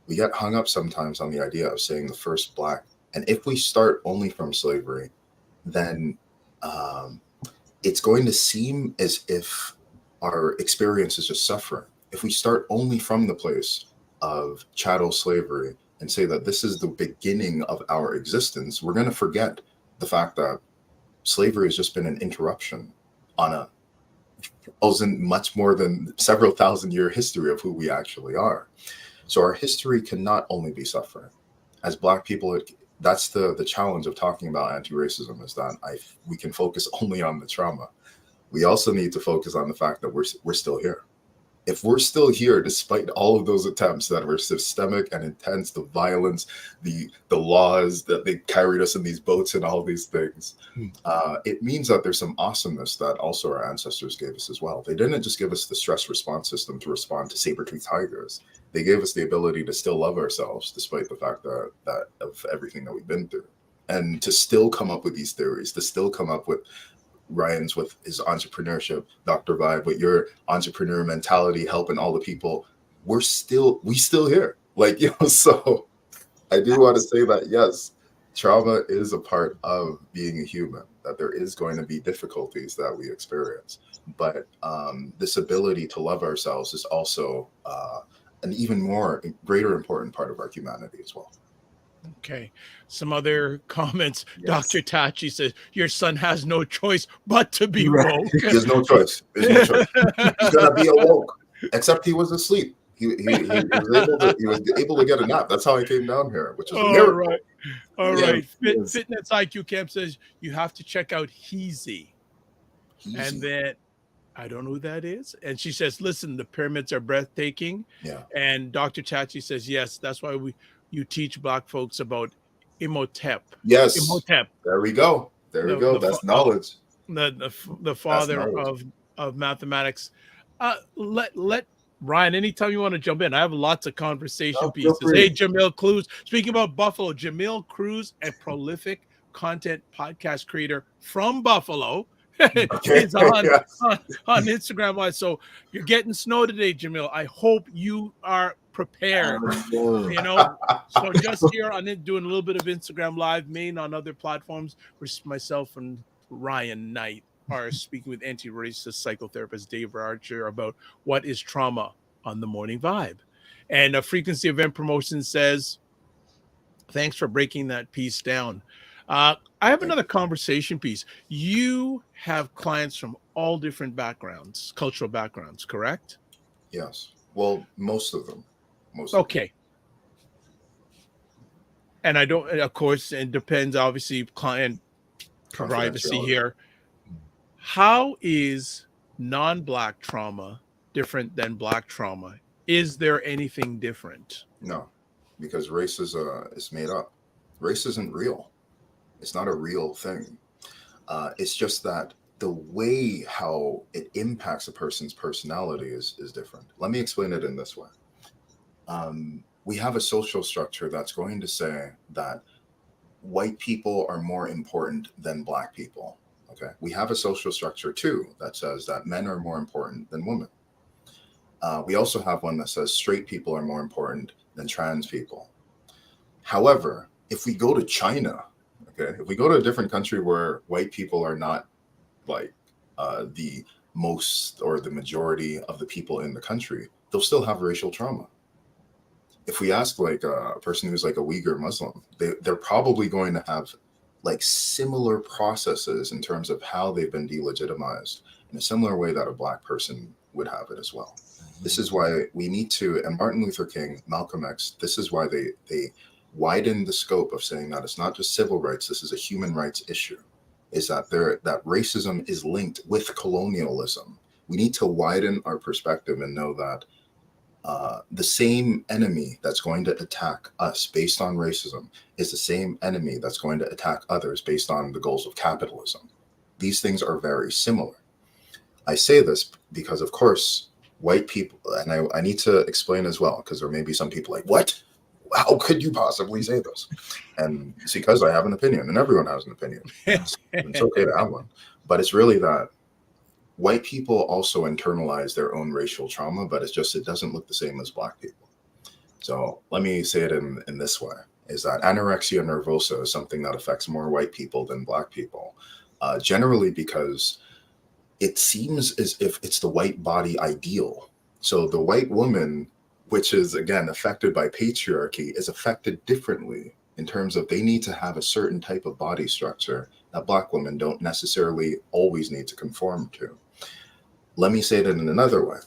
we get hung up sometimes on the idea of saying the first Black. And if we start only from slavery, then it's going to seem as if our experience is just suffering. If we start only from the place of chattel slavery and say that this is the beginning of our existence, we're going to forget the fact that slavery has just been an interruption on a much more than several thousand-year history of who we actually are. So our history cannot only be suffering. As Black people, that's the challenge of talking about anti-racism, is that we can focus only on the trauma. We also need to focus on the fact that we're still here. If we're still here, despite all of those attempts that were systemic and intense, the violence, the laws that they carried us in these boats and all these things, it means that there's some awesomeness that also our ancestors gave us as well. They didn't just give us the stress response system to respond to saber-toothed tigers. They gave us the ability to still love ourselves, despite the fact that of everything that we've been through, and to still come up with these theories, to still come up with Ryan's with his entrepreneurship, Dr. Vibe with your entrepreneur mentality, helping all the people. We still here. Like, so I do want to say that, yes, trauma is a part of being a human, that there is going to be difficulties that we experience. But this ability to love ourselves is also an even greater important part of our humanity as well. Okay. Some other comments. Yes. Dr. Tachi says, your son has no choice but to be woke. There's no choice. There's no choice. He's going to be awoke, except he was asleep. He was able to get a nap. That's how he came down here, which is a miracle. All right. Fitness IQ Camp says, you have to check out Heezy. And then, I don't know who that is. And she says, listen, the pyramids are breathtaking. Yeah. And Dr. Tachi says, yes, that's why you teach Black folks about Imhotep. Yes. Imhotep. There we go. There we go. That's knowledge. The father of mathematics. Let Ryan, anytime you want to jump in, I have lots of conversation pieces. Hey, Jamil Cruz. Speaking about Buffalo, Jamil Cruz, a prolific content podcast creator from Buffalo. It's on Instagram Live. So you're getting snow today, Jamil. I hope you are prepared. So just here on it, doing a little bit of Instagram Live, main on other platforms, where myself and Ryan Knight are speaking with anti-racist psychotherapist Dave Archer about what is trauma on the Morning Vibe. And a Frequency Event Promotion says, thanks for breaking that piece down. I have another conversation piece. You have clients from all different backgrounds, cultural backgrounds, correct? Yes. Well, most of them. Okay. And I don't, of course, it depends, obviously, client privacy here. How is non-Black trauma different than Black trauma? Is there anything different? No, because race is made up. Race isn't real. It's not a real thing. It's just that the way how it impacts a person's personality is different. Let me explain it in this way. We have a social structure that's going to say that white people are more important than Black people. Okay. We have a social structure too that says that men are more important than women. We also have one that says straight people are more important than trans people. However, if we go to China, okay, if we go to a different country where white people are not like the most or the majority of the people in the country, they'll still have racial trauma. If we ask like a person who's like a Uyghur Muslim, they're probably going to have like similar processes in terms of how they've been delegitimized in a similar way that a Black person would have it as well. This is why we need to, and Martin Luther King, Malcolm X, this is why they widen the scope of saying that it's not just civil rights, this is a human rights issue, is that that racism is linked with colonialism. We need to widen our perspective and know that the same enemy that's going to attack us based on racism is the same enemy that's going to attack others based on the goals of capitalism. These things are very similar. I say this because, of course, white people, and I need to explain as well, because there may be some people like, what? How could you possibly say this? And it's because I have an opinion, and everyone has an opinion. It's okay to have one. But it's really that white people also internalize their own racial trauma, but it doesn't look the same as Black people. So let me say it in this way, is that anorexia nervosa is something that affects more white people than Black people, generally because it seems as if it's the white body ideal. So the white woman, which is, again, affected by patriarchy, is affected differently in terms of they need to have a certain type of body structure that Black women don't necessarily always need to conform to. Let me say that in another way.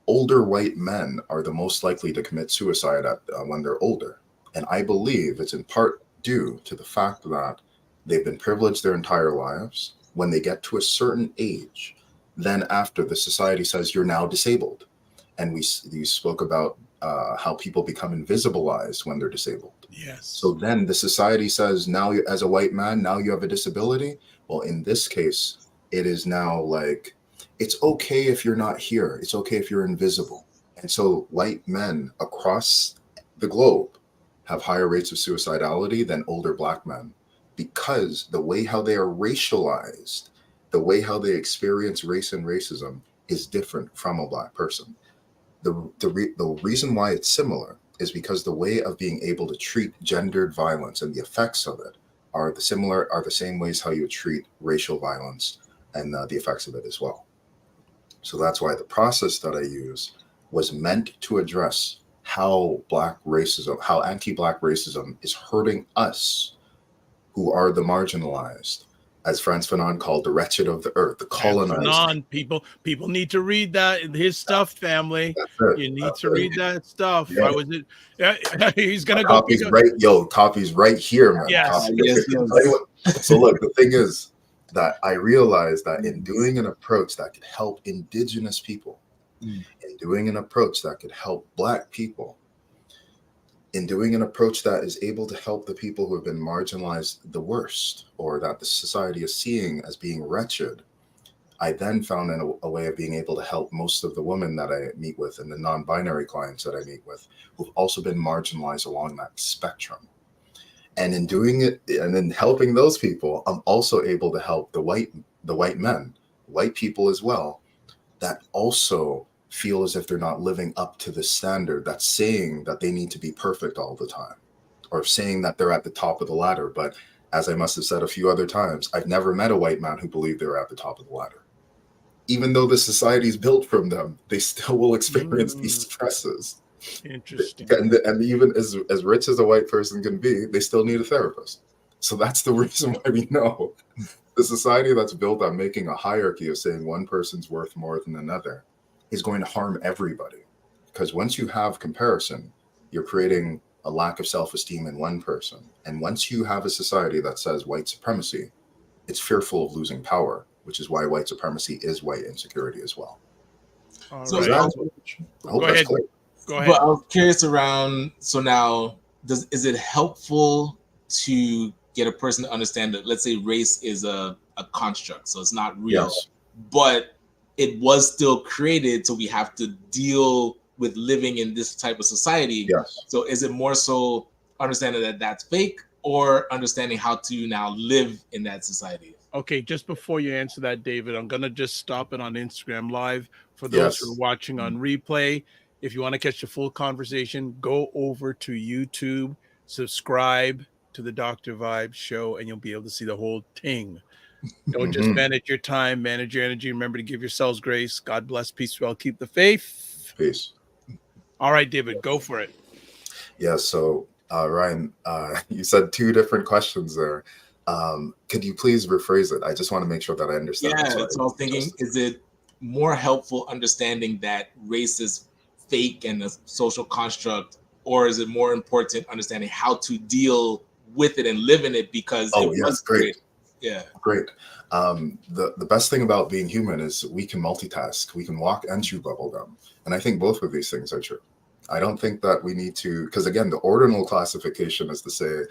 Older white men are the most likely to commit suicide when they're older. And I believe it's in part due to the fact that they've been privileged their entire lives. When they get to a certain age, then after the society says you're now disabled. And you spoke about how people become invisibilized when they're disabled. Yes. So then the society says, now as a white man, now you have a disability. Well, in this case, it is now like, it's okay if you're not here. It's okay if you're invisible. And so white men across the globe have higher rates of suicidality than older Black men, because the way how they are racialized, the way how they experience race and racism is different from a Black person. The reason why it's similar is because the way of being able to treat gendered violence and the effects of it are the same ways how you treat racial violence and the effects of it as well. So that's why the process that I use was meant to address how anti-Black racism is hurting us, who are the marginalized, as Frantz Fanon called the wretched of the earth, the colonized. Fanon, people need to read his stuff, family. You need to read that stuff. Yeah. Why was it? He's gonna go. Copies right here, man. Yes. Yes. So look, the thing is that I realized that in doing an approach that could help Indigenous people, in doing an approach that could help Black people, in doing an approach that is able to help the people who have been marginalized the worst, or that the society is seeing as being wretched, I then found a way of being able to help most of the women that I meet with and the non-binary clients that I meet with who've also been marginalized along that spectrum. And in doing it and in helping those people, I'm also able to help the white men, white people as well, that also feel as if they're not living up to the standard that's saying that they need to be perfect all the time, or saying that they're at the top of the ladder. But as I must have said a few other times, I've never met a white man who believed they were at the top of the ladder. Even though the society is built from them, they still will experience these stresses. Interesting. And even as rich as a white person can be, they still need a therapist. So that's the reason why we know the society that's built on making a hierarchy of saying one person's worth more than another is going to harm everybody. Because once you have comparison, you're creating a lack of self-esteem in one person. And once you have a society that says white supremacy, it's fearful of losing power, which is why white supremacy is white insecurity as well. All So right. I hope Go that's ahead. clear. Go ahead. But I was curious around, so now, is it helpful to get a person to understand that, let's say race is a construct, so it's not real, Yes. but it was still created, so we have to deal with living in this type of society. Yes. So is it more so understanding that that's fake, or understanding how to now live in that society? Okay, just before you answer that, David, I'm going to just stop it on Instagram Live. For those who are watching on replay, if you want to catch the full conversation, go over to YouTube, subscribe to the Dr. Vibe show, and you'll be able to see the whole thing. Don't just manage your time, manage your energy. Remember to give yourselves grace. God bless, peace, well, keep the faith. Peace. All right, David, go for it. Yeah, so Ryan, you said two different questions there. Could you please rephrase it? I just want to make sure that I understand. Yeah, so I was thinking, is it more helpful understanding that race is fake and a social construct, or is it more important understanding how to deal with it and live in it because it was great? Yeah, great. The best thing about being human is we can multitask. We can walk and chew bubble gum, and I think both of these things are true. I don't think that we need to, because again, the ordinal classification is to say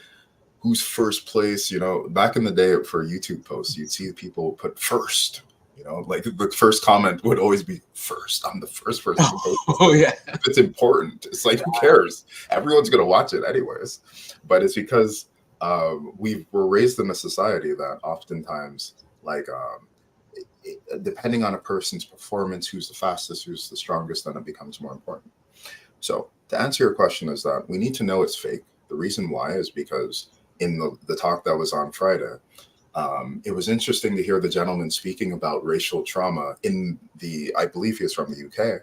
who's first place. You know, back in the day for YouTube posts, you'd see people put first, You know, like the first comment would always be first. I'm the first person to post. Oh yeah. If it's important, it's like, who cares? Everyone's going to watch it anyways. But it's because we were raised in a society that oftentimes, like, depending on a person's performance, who's the fastest, who's the strongest, then it becomes more important. So to answer your question is that we need to know it's fake. The reason why is because in the talk that was on Friday, it was interesting to hear the gentleman speaking about racial trauma I believe he was from the UK,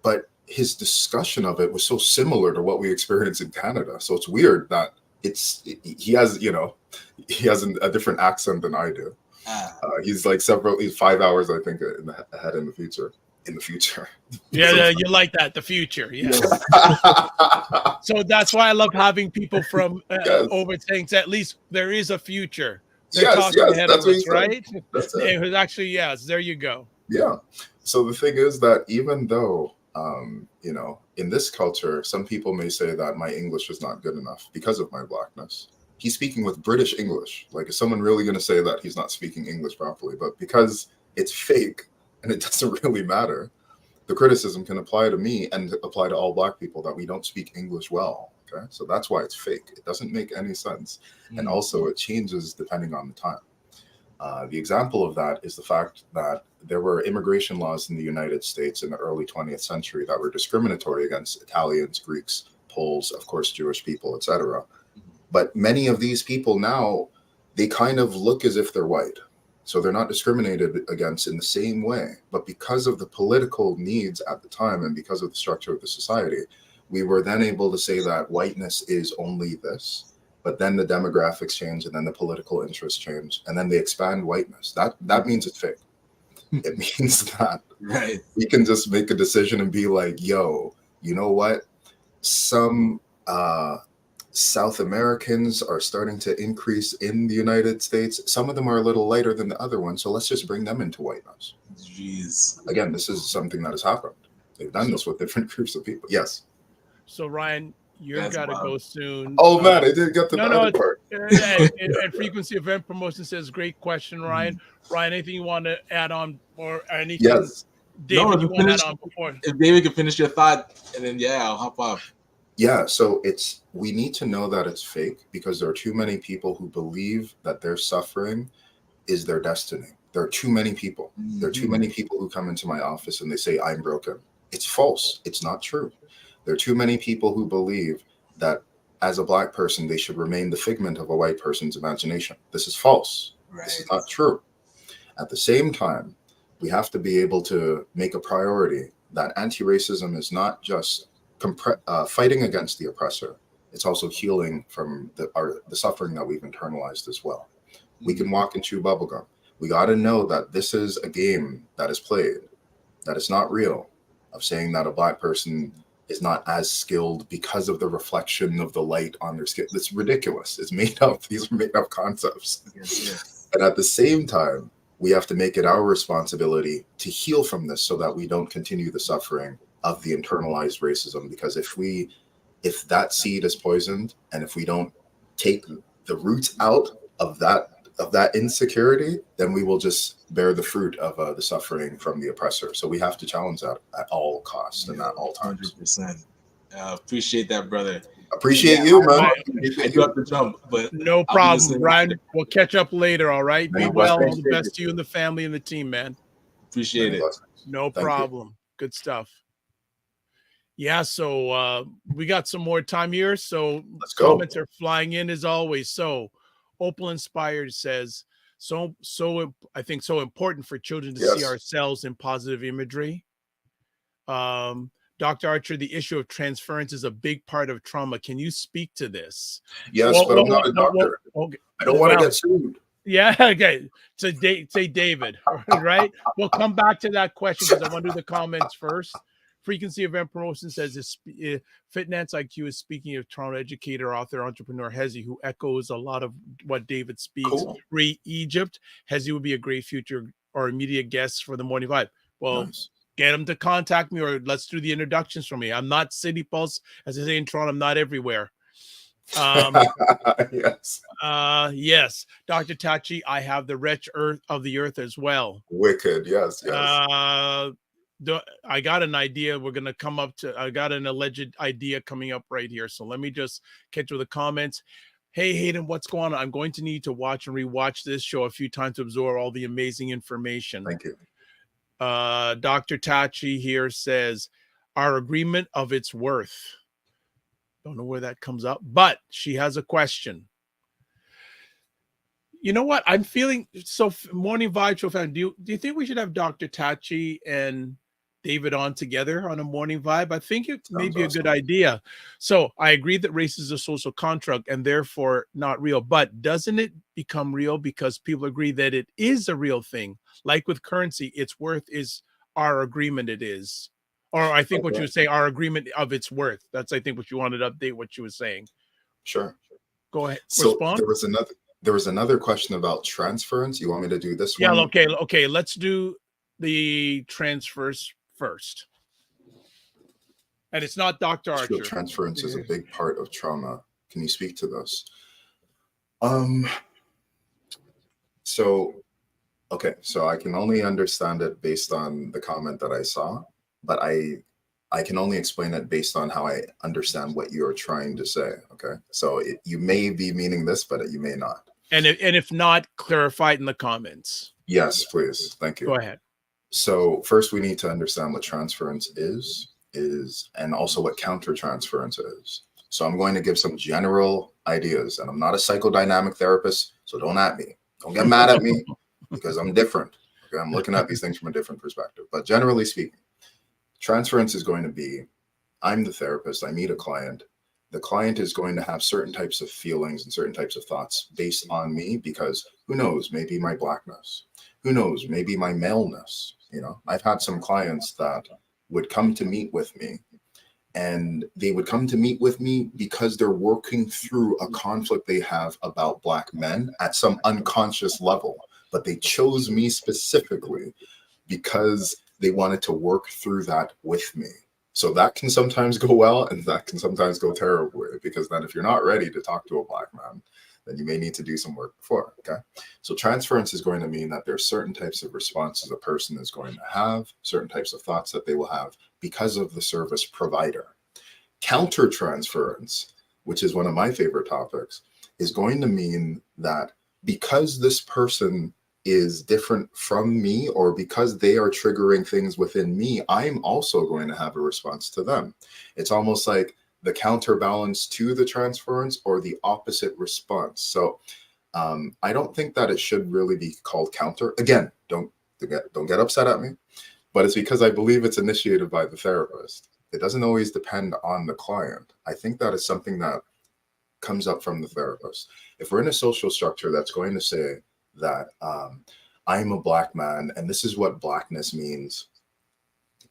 but his discussion of it was so similar to what we experience in Canada. So it's weird that he has a different accent than I do. He's like he's 5 hours, I think, ahead in the future. Yeah, you like that, the future. Yeah. So that's why I love having people from Yes. over things. At least there is a future. They're Yes, talking ahead that's of what us, he said. right? That's it. It was actually, yes, there you go. Yeah. So the thing is that even though, in this culture, some people may say that my English is not good enough because of my blackness. He's speaking with British English. Like, is someone really going to say that he's not speaking English properly? But because it's fake and it doesn't really matter, the criticism can apply to me and apply to all Black people that we don't speak English well. Okay. So that's why it's fake. It doesn't make any sense. And also it changes depending on the time. The example of that is the fact that there were immigration laws in the United States in the early 20th century that were discriminatory against Italians, Greeks, Poles, of course, Jewish people, etc. But many of these people now, they kind of look as if they're white. So they're not discriminated against in the same way. But because of the political needs at the time and because of the structure of the society, we were then able to say that whiteness is only this. But then the demographics change, and then the political interests change, and then they expand whiteness. That means it's fake. It means that we can just make a decision and be like, yo, you know what? Some South Americans are starting to increase in the United States. Some of them are a little lighter than the other ones, so let's just bring them into whiteness. Jeez. Again, this is something that has happened. They've done this with different groups of people. Yes. So Ryan, you've got to go soon. Oh man, I didn't get to the other part. And Frequency Event Promotion says, great question, Ryan. Ryan, anything you want to add on or anything? Yes. David, you want to add on before? If David can finish your thought, and then I'll hop off. Yeah, so we need to know that it's fake because there are too many people who believe that their suffering is their destiny. There are too many people. There are too many people who come into my office and they say, I'm broken. It's false. It's not true. There are too many people who believe that as a Black person, they should remain the figment of a white person's imagination. This is false. Right. This is not true. At the same time, we have to be able to make a priority that anti-racism is not just fighting against the oppressor. It's also healing from the suffering that we've internalized as well. We can walk and chew bubblegum. We got to know that this is a game that is played, that it's not real, of saying that a Black person is not as skilled because of the reflection of the light on their skin. It's ridiculous. It's made up. These are made up concepts. Yes. And at the same time, we have to make it our responsibility to heal from this so that we don't continue the suffering of the internalized racism. Because if that seed is poisoned and if we don't take the roots out of that insecurity, then we will just bear the fruit of the suffering from the oppressor. So we have to challenge that at all costs and at all times. 100%. Appreciate that, brother. Appreciate you, man. I do have to jump, but no problem, Ryan. We'll catch up later. All right. Be well. All the best to you and the family and the team, man. Appreciate it. No problem. Good stuff. Yeah, so we got some more time here. So let's go. Comments are flying in as always. So Opal Inspired says, so I think so important for children to see ourselves in positive imagery. Dr. Archer, the issue of transference is a big part of trauma. Can you speak to this? Yes, but I'm not a doctor. Okay. I don't want to get sued. Yeah, okay. So say David, right? We'll come back to that question because I want to do the comments first. Frequency Event Promotion says Fitness IQ is speaking of trauma educator, author, entrepreneur Hezi, who echoes a lot of what David speaks. Cool. Re Egypt, Hezi would be a great future or immediate guest for the Morning Vibe. Well, nice. Get him to contact me or let's do the introductions for me. I'm not City Pulse. As I say in Toronto, I'm not everywhere. Yes. Yes, Dr. Tachi, I have the wretch earth of the earth as well. Wicked. Yes. Yes. I got an idea. We're gonna come up to. I got an alleged idea coming up right here. So let me just catch with the comments. Hey Hayden, what's going on? I'm going to need to watch and rewatch this show a few times to absorb all the amazing information. Thank you. Dr. Tachi here says, our agreement of its worth. Don't know where that comes up, but she has a question. You know what? I'm feeling so Morning Vibe Show fan. Do you think we should have Dr. Tachi and David on together on a Morning Vibe? I think it may be a good idea. So I agree that race is a social construct and therefore not real, but doesn't it become real because people agree that it is a real thing? Like with currency, its worth is our agreement it is. Or I think what you would say, our agreement of its worth. That's, I think, what you wanted to update what you were saying. Sure. Go ahead. So respond. there was another question about transference. You want me to do this one? Yeah, okay. Let's do the transfers first. And it's not Dr. Archer. Transference is a big part of trauma. Can you speak to this? So I can only understand it based on the comment that I saw, but I can only explain it based on how I understand what you're trying to say. Okay. So you may be meaning this, but you may not. And if not, clarify it in the comments. Yes, please. Thank you. Go ahead. So first we need to understand what transference is, and also what countertransference is. So I'm going to give some general ideas, and I'm not a psychodynamic therapist, so don't at me. Don't get mad at me because I'm different. Okay, I'm looking at these things from a different perspective. But generally speaking, transference is going to be, I'm the therapist, I meet a client. The client is going to have certain types of feelings and certain types of thoughts based on me because who knows, maybe my blackness, who knows, maybe my maleness. You know, I've had some clients that would come to meet with me, and they would come to meet with me because they're working through a conflict they have about Black men at some unconscious level, but they chose me specifically because they wanted to work through that with me. So that can sometimes go well, and that can sometimes go terribly, because then if you're not ready to talk to a Black man, then you may need to do some work before. Okay. So transference is going to mean that there's certain types of responses a person is going to have, certain types of thoughts that they will have because of the service provider. Countertransference, which is one of my favorite topics, is going to mean that because this person is different from me, or because they are triggering things within me, I'm also going to have a response to them. It's almost like the counterbalance to the transference or the opposite response. So I don't think that it should really be called counter. Again, don't get upset at me, but it's because I believe it's initiated by the therapist. It doesn't always depend on the client. I think that is something that comes up from the therapist. If we're in a social structure that's going to say that I'm a Black man and this is what Blackness means,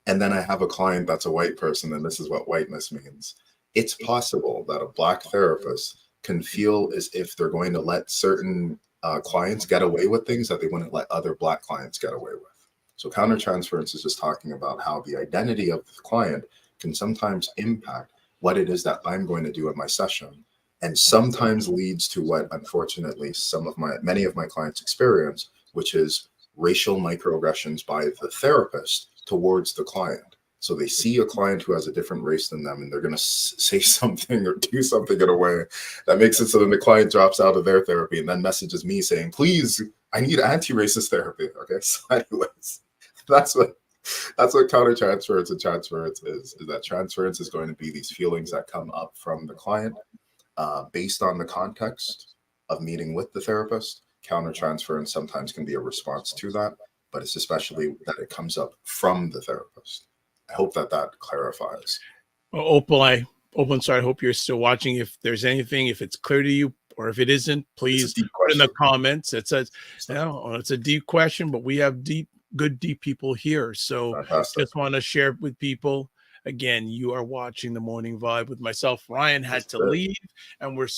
and then I have a client that's a white person and this is what whiteness means, it's possible that a Black therapist can feel as if they're going to let certain clients get away with things that they wouldn't let other Black clients get away with. So countertransference is just talking about how the identity of the client can sometimes impact what it is that I'm going to do in my session, and sometimes leads to what, unfortunately, many of my clients experience, which is racial microaggressions by the therapist towards the client. So they see a client who has a different race than them, and they're going to say something or do something in a way that makes it so that the client drops out of their therapy and then messages me saying, please, I need anti-racist therapy. Okay, so anyways, that's what countertransference and transference is that transference is going to be these feelings that come up from the client based on the context of meeting with the therapist. Countertransference sometimes can be a response to that, but it's especially that it comes up from the therapist. I hope that clarifies. Well, Opal, I hope you're still watching. If there's anything, if it's clear to you, or if it isn't, please put in the comments. It says, it's a deep question, but we have good deep people here. So fantastic. Just want to share with people. Again, you are watching the Morning Vibe with myself. Ryan had to leave, and we're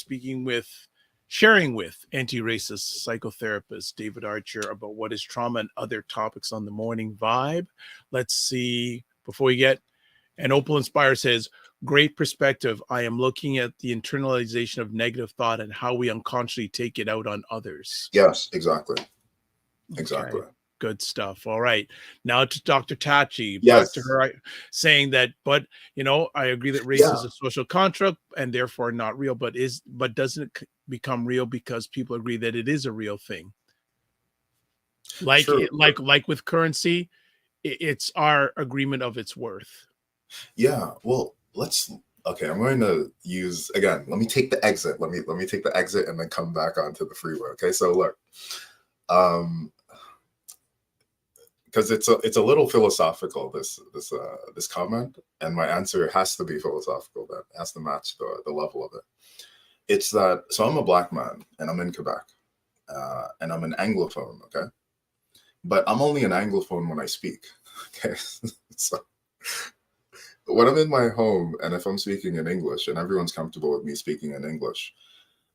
sharing with anti-racist psychotherapist David Archer about what is trauma and other topics on the Morning Vibe. Let's see, before we get, and Opal Inspire says, Great perspective. I am looking at the internalization of negative thought and how we unconsciously take it out on others. Yes, exactly. Exactly. Okay. Good stuff. All right. Now to Dr. Tachi. Back to Yes. her saying that, but I agree that race Yeah. is a social construct and therefore not real, but doesn't it become real because people agree that it is a real thing? Like True. like with currency, it's our agreement of its worth. Yeah. Well, okay, I'm going to use again, let me take the exit. Let me take the exit and then come back onto the freeway. Okay. So look, because it's a little philosophical, this comment, and my answer has to be philosophical. That has to match the level of it. It's that, so I'm a black man and I'm in Quebec, and I'm an Anglophone, okay? But I'm only an Anglophone when I speak, okay? So when I'm in my home and if I'm speaking in English and everyone's comfortable with me speaking in English,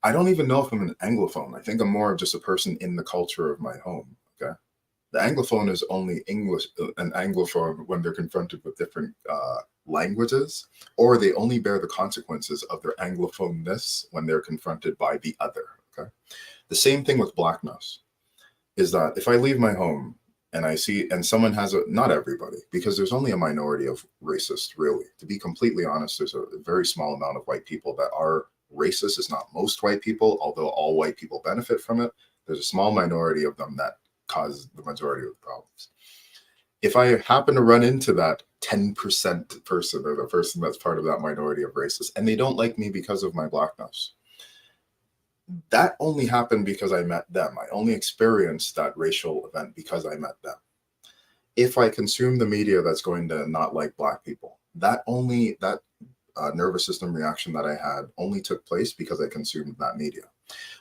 I don't even know if I'm an Anglophone. I think I'm more of just a person in the culture of my home, okay? The Anglophone is only an Anglophone when they're confronted with different languages, or they only bear the consequences of their Anglophoneness when they're confronted by the other, okay? The same thing with blackness is that if I leave my home and I see, and someone has not everybody, because there's only a minority of racists, really. To be completely honest, there's a very small amount of white people that are racist. It's not most white people, although all white people benefit from it. There's a small minority of them that cause the majority of the problems. If I happen to run into that 10% person or the person that's part of that minority of racists, and they don't like me because of my blackness, that only happened because I met them. I only experienced that racial event because I met them. If I consume the media that's going to not like black people, that nervous system reaction that I had only took place because I consumed that media.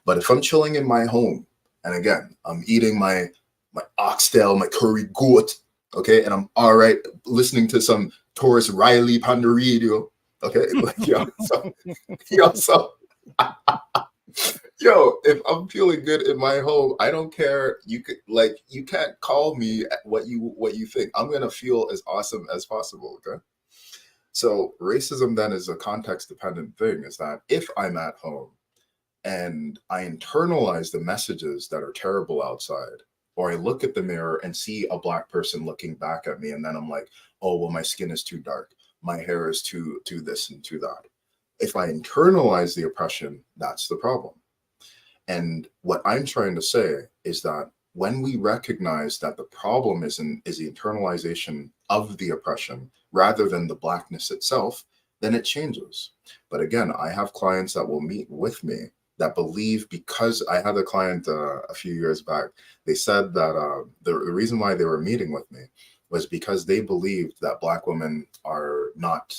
But if I'm chilling in my home, and again, I'm eating my oxtail, my curry goat, okay, and I'm all right listening to some Taurus Riley on the radio, okay, like yo, if I'm feeling good in my home, I don't care. You can't call me what you think. I'm gonna feel as awesome as possible, okay? So racism then is a context dependent thing. Is that if I'm at home and I internalize the messages that are terrible outside, or I look at the mirror and see a black person looking back at me, and then I'm like, oh, well, my skin is too dark, my hair is too this and too that. If I internalize the oppression, that's the problem. And what I'm trying to say is that when we recognize that the problem is the internalization of the oppression rather than the blackness itself, then it changes. But again, I have clients that will meet with me that believe, because I had a client a few years back, they said that the reason why they were meeting with me was because they believed that black women are not,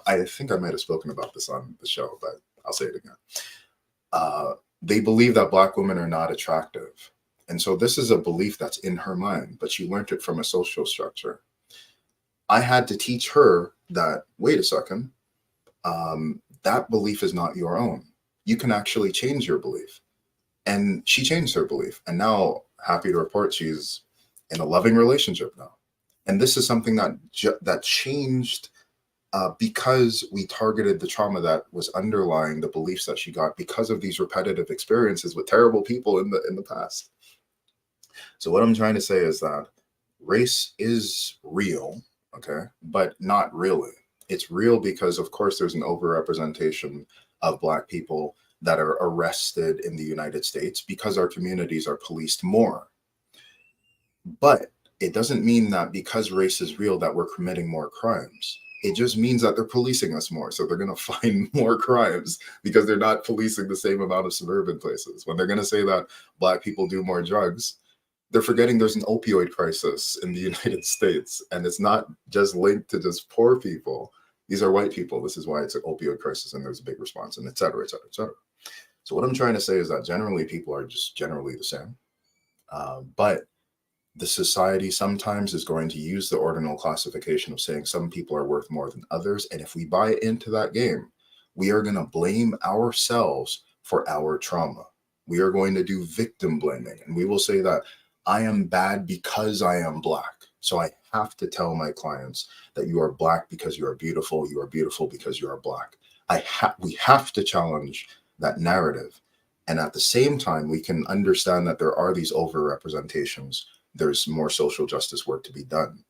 I think I might have spoken about this on the show, but I'll say it again. They believe that black women are not attractive. And so this is a belief that's in her mind, but she learned it from a social structure. I had to teach her that, wait a second, that belief is not your own. You can actually change your belief. And she changed her belief. And now, happy to report, she's in a loving relationship now. And this is something that changed because we targeted the trauma that was underlying the beliefs that she got because of these repetitive experiences with terrible people in the past. So what I'm trying to say is that race is real, okay, but not really. It's real because, of course, there's an overrepresentation of black people that are arrested in the United States because our communities are policed more. But it doesn't mean that because race is real that we're committing more crimes. It just means that they're policing us more. So they're going to find more crimes because they're not policing the same amount of suburban places. When they're going to say that black people do more drugs, they're forgetting there's an opioid crisis in the United States. And it's not just linked to just poor people. These are white people. This is why it's an opioid crisis and there's a big response, and et cetera, et cetera, et cetera. So what I'm trying to say is that generally people are just generally the same. But the society sometimes is going to use the ordinal classification of saying some people are worth more than others. And if we buy into that game, we are going to blame ourselves for our trauma. We are going to do victim blaming. And we will say that I am bad because I am black. So I have to tell my clients that you are Black because you are beautiful. You are beautiful because you are Black. We have to challenge that narrative. And at the same time, we can understand that there are these overrepresentations. There's more social justice work to be done.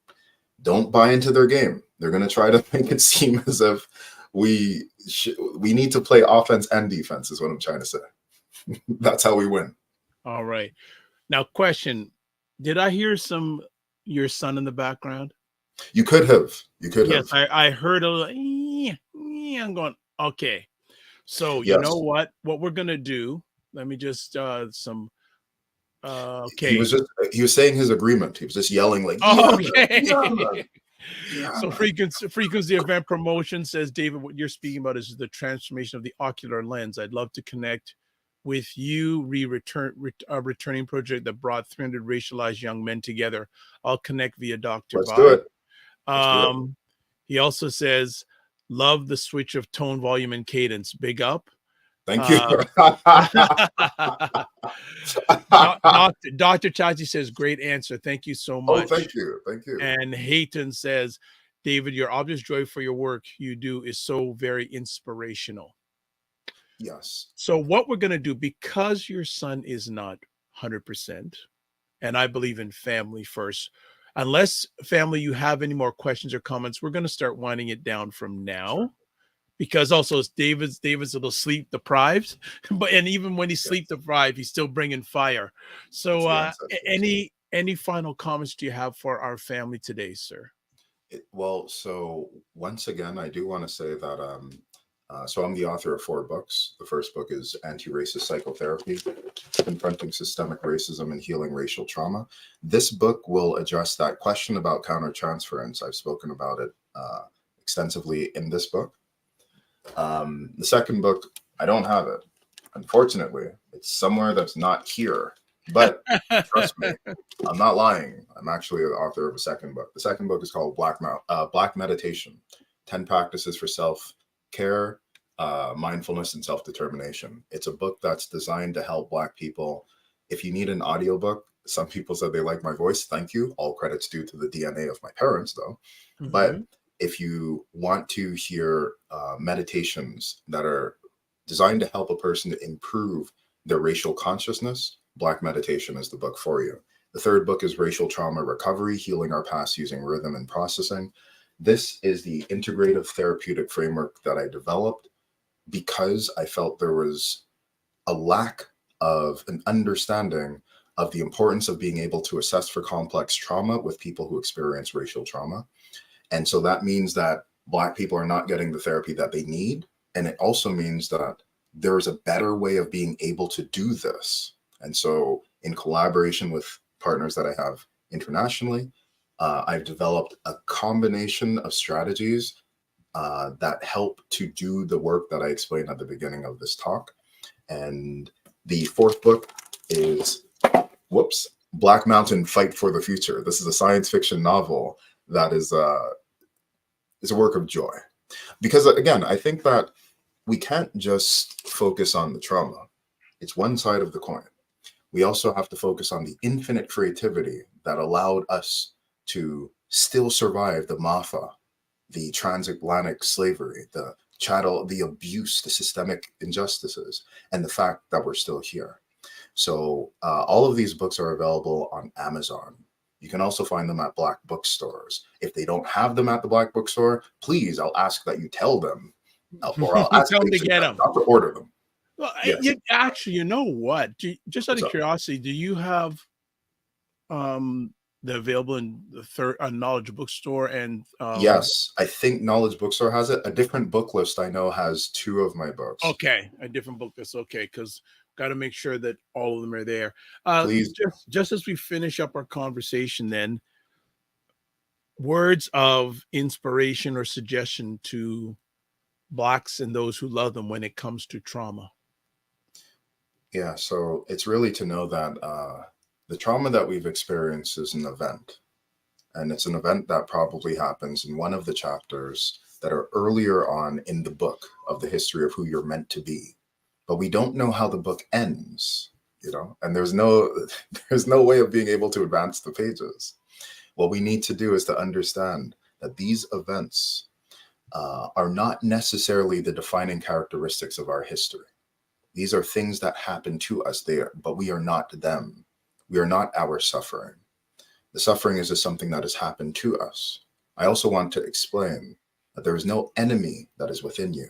Don't buy into their game. They're going to try to make it seem as if we need to play offense and defense, is what I'm trying to say. That's how we win. All right. Now, question: did I hear your son in the background? You could have. Yes, I heard a little. I'm going. Okay. So you know what? What we're gonna do? Let me just okay. He was saying his agreement. He was just yelling like, okay. Yeah. So frequency event promotion says, David, what you're speaking about is the transformation of the ocular lens. I'd love to connect with you. Returning project that brought 300 racialized young men together. I'll connect via Dr. Let's Vibe. do it. Let's do it. He also says, love the switch of tone, volume, and cadence. Big up. Thank you. Dr. Chachi says, great answer. Thank you so much. Oh, thank you. Thank you. And Hayton says, David, your obvious joy for your work you do is so very inspirational. Yes. So what we're going to do, because your son is not 100%, and I believe in family first, unless family, you have any more questions or comments, we're going to start winding it down from now. Because also David's a little sleep deprived, and even when he's sleep deprived, he's still bringing fire. So, any final comments do you have for our family today, sir? Well, so once again, I do want to say that so I'm the author of 4 books. The first book is Anti-Racist Psychotherapy: Confronting Systemic Racism and Healing Racial Trauma. This book will address that question about countertransference. I've spoken about it extensively in this book. The second book, I don't have it. Unfortunately, it's somewhere that's not here. But trust me, I'm not lying. I'm actually the author of a second book. The second book is called Black Meditation: 10 Practices for Self-Care, Mindfulness, and Self-Determination. It's a book that's designed to help Black people. If you need an audiobook, some people said they like my voice. Thank you. All credits due to the DNA of my parents, though. Mm-hmm. But if you want to hear meditations that are designed to help a person to improve their racial consciousness, Black Meditation is the book for you. The third book is Racial Trauma Recovery: Healing Our Past Using Rhythm and Processing. This is the integrative therapeutic framework that I developed because I felt there was a lack of an understanding of the importance of being able to assess for complex trauma with people who experience racial trauma. And so that means that Black people are not getting the therapy that they need. And it also means that there is a better way of being able to do this. And so in collaboration with partners that I have internationally, I've developed a combination of strategies that help to do the work that I explained at the beginning of this talk. And the fourth book is, Black Mountain: Fight for the Future. This is a science fiction novel that is a work of joy. Because again, I think that we can't just focus on the trauma. It's one side of the coin. We also have to focus on the infinite creativity that allowed us to still survive the MAFA, the transatlantic slavery, the chattel, the abuse, the systemic injustices, and the fact that we're still here. So all of these books are available on Amazon. You can also find them at Black bookstores. If they don't have them at the Black bookstore, please, I'll ask that you tell them, or I'll ask them to get them, not to order them. Well, yes. Actually, you know what? Just out of curiosity, do you have the available in the third Knowledge Bookstore? And yes, I think Knowledge Bookstore has it. A different book list I know has 2 of my books. Okay, a different book list. Okay, because got to make sure that all of them are there. Please. Just as we finish up our conversation, then, words of inspiration or suggestion to Blacks and those who love them when it comes to trauma. Yeah, so it's really to know that the trauma that we've experienced is an event. And it's an event that probably happens in one of the chapters that are earlier on in the book of the history of who you're meant to be. But we don't know how the book ends, and there's no way of being able to advance the pages. What we need to do is to understand that these events are not necessarily the defining characteristics of our history. These are things that happen to us there, but we are not them. We are not our suffering. The suffering is just something that has happened to us. I also want to explain that there is no enemy that is within you.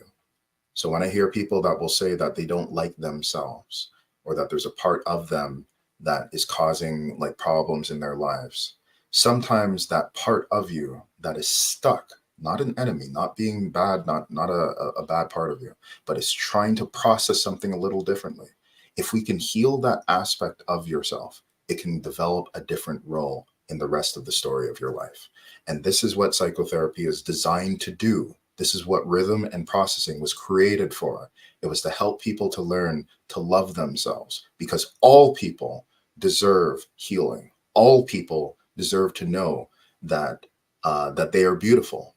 So when I hear people that will say that they don't like themselves, or that there's a part of them that is causing like problems in their lives, sometimes that part of you that is stuck, not an enemy, not being bad, not a bad part of you, but is trying to process something a little differently. If we can heal that aspect of yourself, it can develop a different role in the rest of the story of your life. And this is what psychotherapy is designed to do. This is what rhythm and processing was created for. It was to help people to learn to love themselves, because all people deserve healing. All people deserve to know that that they are beautiful.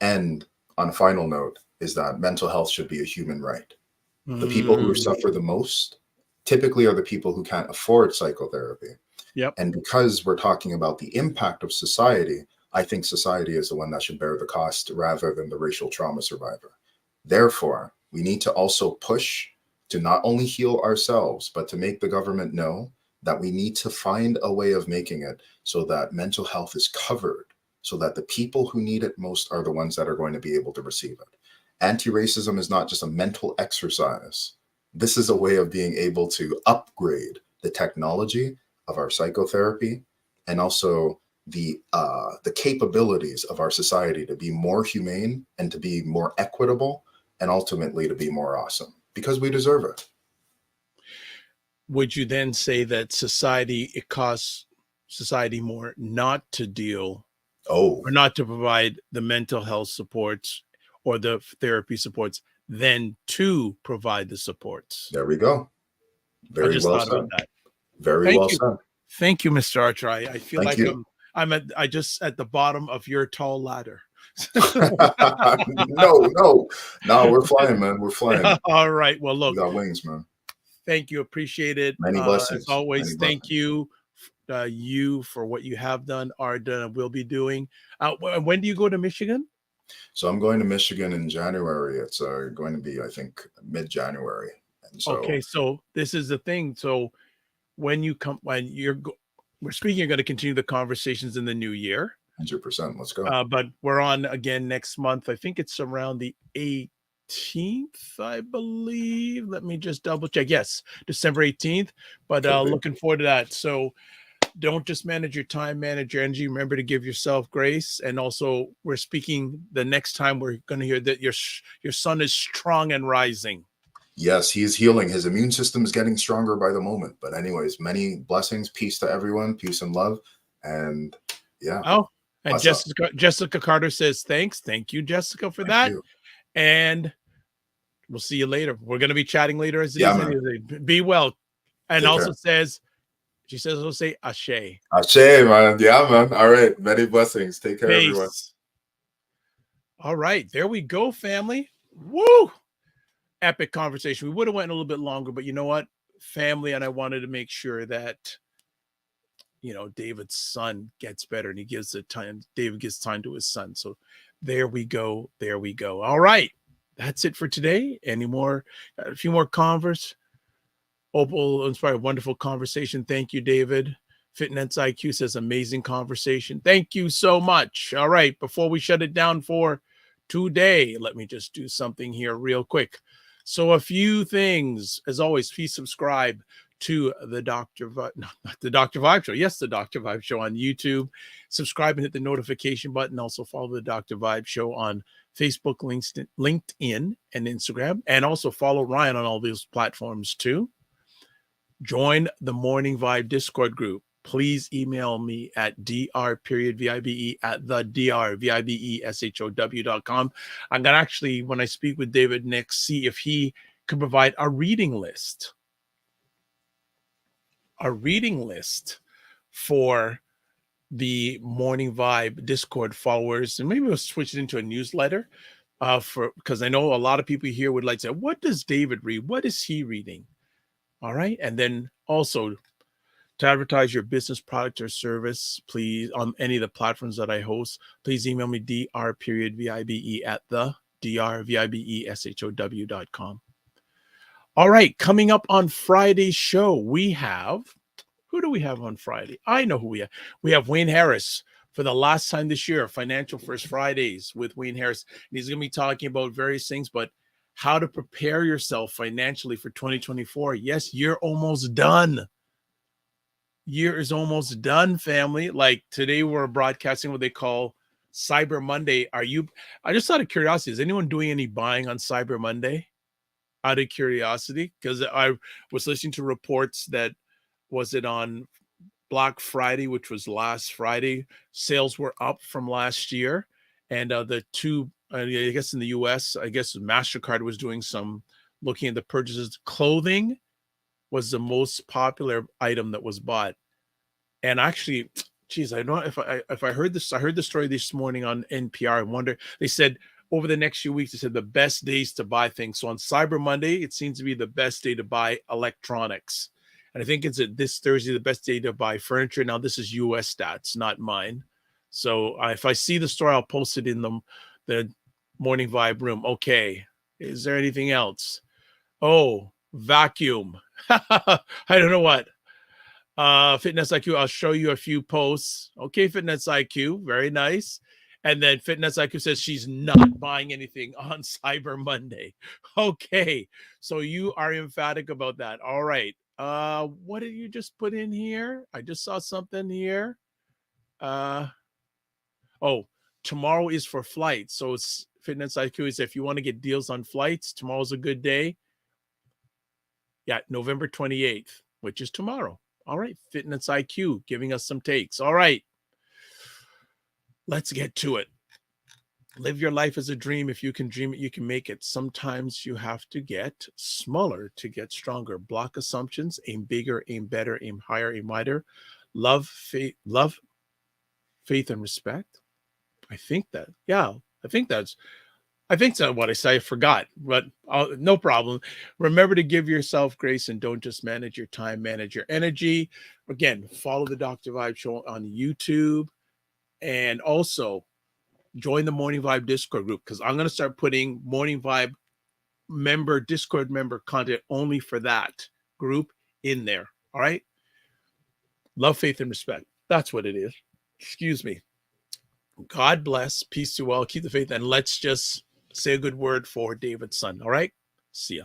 And on a final note is that mental health should be a human right. The people who suffer the most typically are the people who can't afford psychotherapy. Yep. And because we're talking about the impact of society, I think society is the one that should bear the cost rather than the racial trauma survivor. Therefore, we need to also push to not only heal ourselves, but to make the government know that we need to find a way of making it so that mental health is covered, so that the people who need it most are the ones that are going to be able to receive it. Anti-racism is not just a mental exercise. This is a way of being able to upgrade the technology of our psychotherapy, and also the capabilities of our society to be more humane and to be more equitable, and ultimately to be more awesome, because we deserve it. Would you then say that it costs society more not to deal or not to provide the mental health supports or the therapy supports than to provide the supports? There we go. I Very just well thought said. about that. Very Thank well you. said. Thank you, Mr. Archer. I feel Thank like you. I just at the bottom of your tall ladder. No, we're flying, man. We're flying. All right. Well, We look, got wings, man. thank you. Appreciate it. Many As blessings. always, Many thank blessings. you for what you have done, are done, and will be doing. When do you go to Michigan? So I'm going to Michigan in January. It's going to be, I think, mid-January. And so, Okay, so this is the thing. So when we're speaking, you're going to continue the conversations in the new year. 100%. Let's go. But we're on again next month. I think it's around the 18th, I believe. Let me just double check. Yes, December 18th. But looking forward to that. So don't just manage your time, manage your energy. Remember to give yourself grace. And also, we're speaking the next time we're going to hear that your son is strong and rising. Yes, he is healing. His immune system is getting stronger by the moment. But anyways, many blessings. Peace to everyone. Peace and love. And yeah. Oh, and Jessica Carter says, thanks. Thank you, Jessica, for that. You. And we'll see you later. We're going to be chatting later as it Yeah, is. man. Be well. And Take also care. she says, we'll say Ashe. Ashe, man. Yeah, man. All right. Many blessings. Take care, Peace. everyone. All right. There we go, family. Woo! Epic conversation. We would have went a little bit longer, but you know what? Family, and I wanted to make sure that David's son gets better, and he gives the time. David gives time to his son. So there we go. There we go. All right. That's it for today. Any more? A few more converse. Opal inspired wonderful conversation. Thank you, David. Fitness IQ says amazing conversation. Thank you so much. All right. Before we shut it down for today, let me just do something here real quick. So a few things, as always, please subscribe to the Dr. Vibe Show. Yes, the Dr. Vibe Show on YouTube. Subscribe and hit the notification button. Also follow the Dr. Vibe Show on Facebook, LinkedIn, and Instagram. And also follow Ryan on all these platforms too. Join the Morning Vibe Discord group. Please email me at dr.vibe@thedrvibeshow.com. I'm going to actually, when I speak with David next, see if he can provide a reading list. A reading list for the Morning Vibe Discord followers. And maybe we'll switch it into a newsletter because I know a lot of people here would like to say, what does David read? What is he reading? All right. And then also To advertise your business, product, or service, please, on any of the platforms that I host, please email me dr.vibe at the drvibeshow.com. All right, coming up on Friday's show, we have, who do we have on Friday? I know who we have. We have Wayne Harris for the last time this year, Financial First Fridays with Wayne Harris. And he's going to be talking about various things, but how to prepare yourself financially for 2024. Yes, you're almost done. Year is almost done, family. Like today we're broadcasting what they call Cyber Monday. I just out of curiosity, is anyone doing any buying on Cyber Monday? Out of curiosity, because I was listening to reports that, was it on Black Friday, which was last Friday, sales were up from last year. And the two, I guess in the US, I guess MasterCard was doing some looking at the purchases. Clothing was the most popular item that was bought. And actually, geez, I don't know if I heard this. I heard the story this morning on NPR. I wonder, they said over the next few weeks, they said the best days to buy things. So on Cyber Monday, it seems to be the best day to buy electronics. And I think it's this Thursday, the best day to buy furniture. Now, this is US stats, not mine. So if I see the story, I'll post it in the Morning Vibe room. Okay. Is there anything else? Oh, vacuum. I don't know what. Fitness IQ, I'll show you a few posts. Okay, Fitness IQ, very nice. And then Fitness IQ says she's not buying anything on Cyber Monday. Okay, so you are emphatic about that. All right. What did you just put in here? I just saw something here. Oh, tomorrow is for flights. So it's Fitness IQ is if you want to get deals on flights, tomorrow's a good day. Yeah, November 28th, which is tomorrow. All right, Fitness IQ giving us some takes. All right, let's get to it. Live your life as a dream. If you can dream it, you can make it. Sometimes you have to get smaller to get stronger. Block assumptions, aim bigger, aim better, aim higher, aim wider. Love, faith, and respect. I think that's what I say. I forgot, but no problem. Remember to give yourself grace and don't just manage your time, manage your energy. Again, follow the Dr. Vibe Show on YouTube and also join the Morning Vibe Discord group because I'm going to start putting Morning Vibe Discord member content only for that group in there. All right. Love, faith, and respect. That's what it is. Excuse me. God bless. Peace to you all. Keep the faith. And let's just say a good word for David's son. All right. See ya.